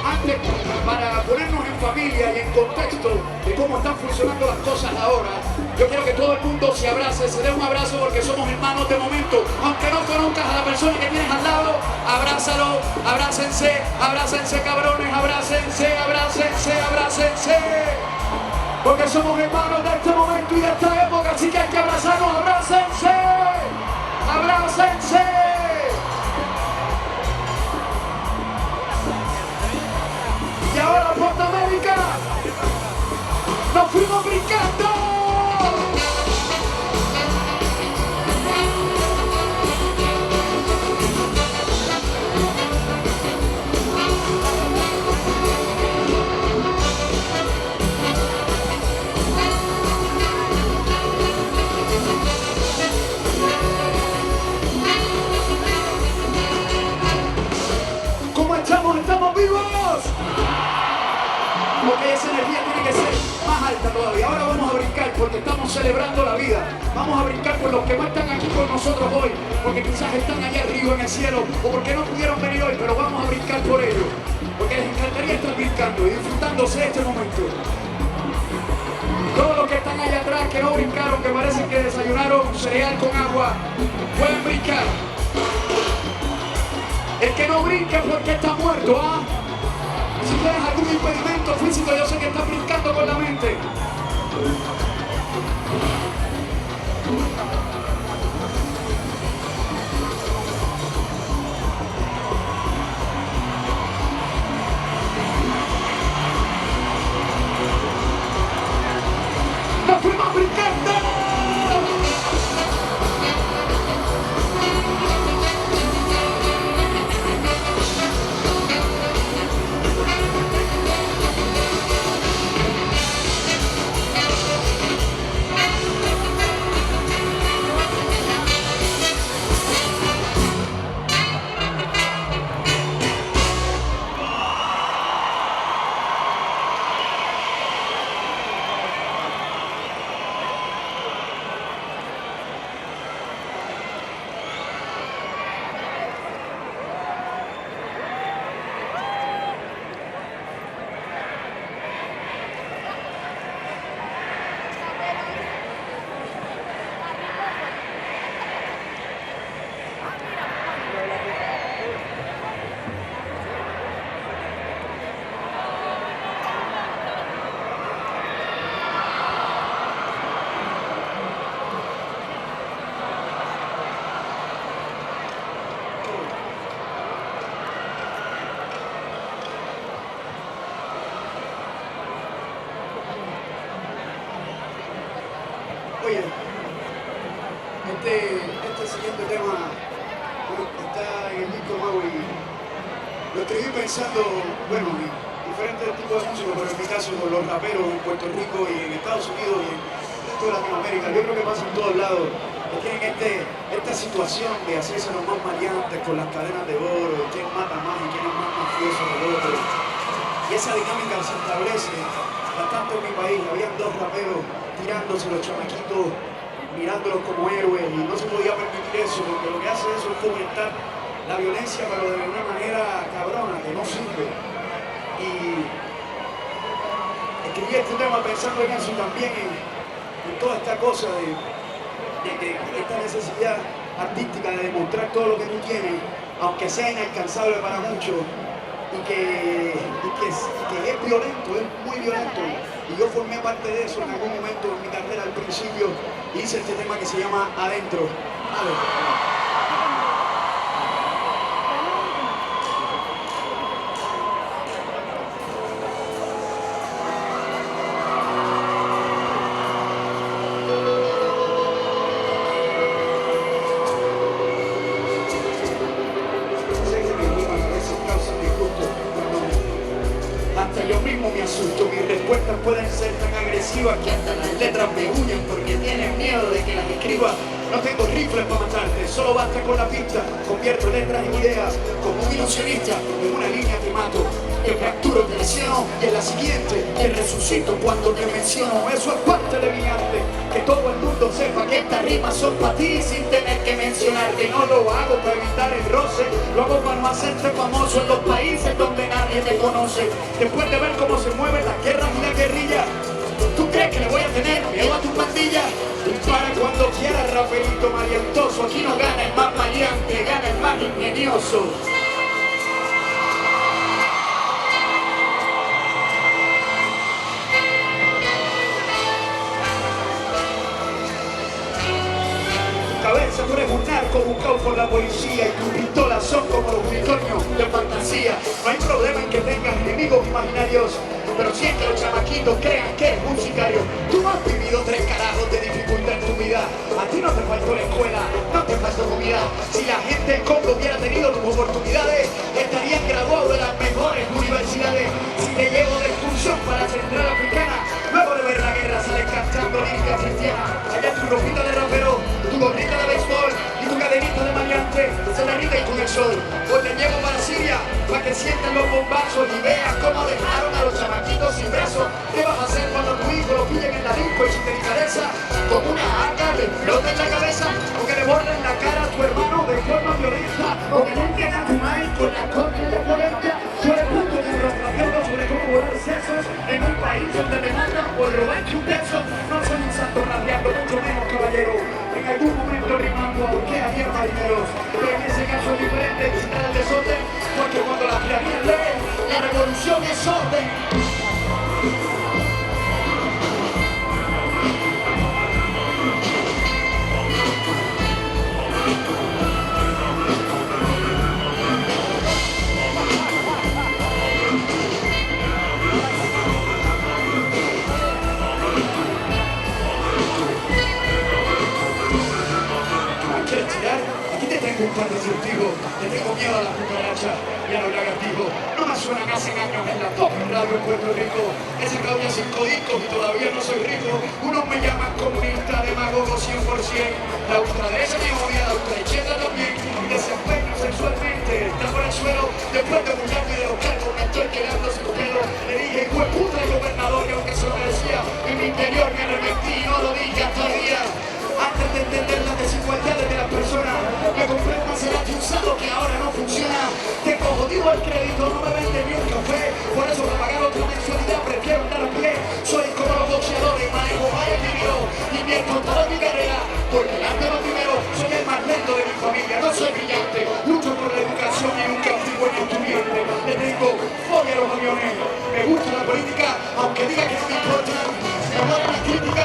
Antes, para ponernos en familia y en contexto de cómo están funcionando las cosas ahora, yo quiero que todo el mundo se abrace, se dé un abrazo porque somos hermanos de momento. Aunque no conozcas a la persona que tienes al lado, abrázalo, abrácense, abrácense cabrones, abrácense, abrácense, abrácense. Porque somos hermanos de este momento y de esta época, así que hay que abrazarnos, abrácense, abrácense. Y ahora Puerto América, nos fuimos brincando. ¿Cómo estamos? ¿Estamos vivos? Porque esa energía tiene que ser más alta todavía. Ahora vamos a brincar porque estamos celebrando la vida. Vamos a brincar por los que no están aquí con nosotros hoy, porque quizás están allá arriba en el cielo o porque no pudieron venir hoy, pero vamos a brincar por ellos. Porque les encantaría estar brincando y disfrutándose de este momento. Todos los que están allá atrás que no brincaron, que parecen que desayunaron cereal con agua, pueden brincar. El que no brinque es porque está muerto, ¿ah? Si tienes algún impedimento físico, yo sé que estás brincando con la mente. ¡Nos fuimos brincando! Oye, este siguiente tema Lo escribí pensando, bueno, en diferentes tipos de música, pero en mi caso con los raperos en Puerto Rico y en Estados Unidos y en toda Latinoamérica. Yo creo que pasa en todos lados. Que tienen esta situación de hacerse los más maleantes con las cadenas de oro, de quién mata más y quién es más mafioso del otro. Y esa dinámica se establece bastante en mi país. Habían dos raperos tirándose los chamaquitos, mirándolos como héroes, y no se podía permitir eso, porque lo que hace eso es fomentar la violencia, pero de una manera cabrona, que no sirve. Y escribí este tema pensando en eso también, en toda esta cosa de esta necesidad artística de demostrar todo lo que tú tienes, aunque sea inalcanzable para muchos, y que es violento, es muy violento. Y yo formé parte de eso en algún momento en mi carrera al principio, y hice este tema que se llama Adentro. Vale. Me asusto, mis respuestas pueden ser tan agresivas que hasta las letras me huyen porque tienen miedo de que las escriba. No tengo rifles para matarte, solo basta con la pista. Convierto letras en ideas, como un ilusionista. En una línea te mato, te fracturo, te lesiono, y en la siguiente te resucito cuando te menciono. Eso es parte de mi arte, que todo el mundo sepa que estas rimas son para ti sin tener que mencionarte. No lo hago para evitar el roce, lo hago para no hacerte famoso en los países donde nadie te conoce. Después de ver cómo se mueven las guerras y la guerrilla, ¿tú crees que le voy a tener miedo a tu pandilla? Dispara cuando quieras, raperito maleantoso. Aquí no gana el más maleante, gana el más ingenioso. Cabeza, tú eres un narco buscado por la policía, y tus pistolas son como los unicornios de fantasía. No hay problema en que tengas enemigos imaginarios, pero si es que los chamaquitos crean que eres un sicario. Tú no has vivido 3 carajos de dificultad en tu vida. A ti no te faltó la escuela, no te faltó comida. Si la gente en Congo hubiera tenido tus oportunidades, estarían graduados de las mejores universidades. Si te llevo de excursión para Central Africana, luego de ver la guerra sales cantando lírica cristiana. Allá tu ropita de rapero, tu gorrita de béisbol y tu cadenita de maleante se derriten con el sol. Hoy te llevo para Siria, para que sientan los bombazos y veas cómo dejaron a los chamaquitos sin brazos. ¿Qué vas a hacer cuando tu hijo lo pillen en la disco y sin delicadeza, con una AK le exploten la cabeza, o que le borren la cara a tu hermano de forma violenta, o que limpien a tu madre con la corte de violencia? Yo le punto un rapeando sobre cómo volar sesos en un país donde me matan por robar un peso. No soy un santo rapeando, mucho menos caballero. En algún momento rimando porque había marineros, pero en ese caso es diferente, quitar el desorden, porque cuando la tiranía lee, la revolución es orden. Aquí te tengo un par de surtijos, le tengo miedo a la cucaracha y a los lagartijos. No me suenan hace años en la top radio en Puerto Rico. He sacado ya 5 discos y todavía no soy rico. Unos me llaman comunista, demagogo 100%. La ultraderecha me odia, la ultraizquierda también. Desempeño sexualmente, está por el suelo. Después de burlarme de los cargos, me estoy quedando sin pelo. Le dije, hijo de puta al gobernador, y aunque se lo merecía, en mi interior me arrepentí y no lo dije hasta el día. Antes de entender las desigualdades de las personas, me compré un Maserati usado que ahora no funciona. Tengo jodido el crédito, no me vende ni un café. Por eso para pagar otra mensualidad prefiero andar a pie. Soy como los boxeadores, manejo varios videos y mi contador mi carrera, porque delante lo primero, soy el más lento de mi familia. No soy brillante, lucho por la educación y nunca fui buen estudiante. Le tengo fobia a los aviones, me gusta la política, aunque diga que no me importa. Me mola la crítica.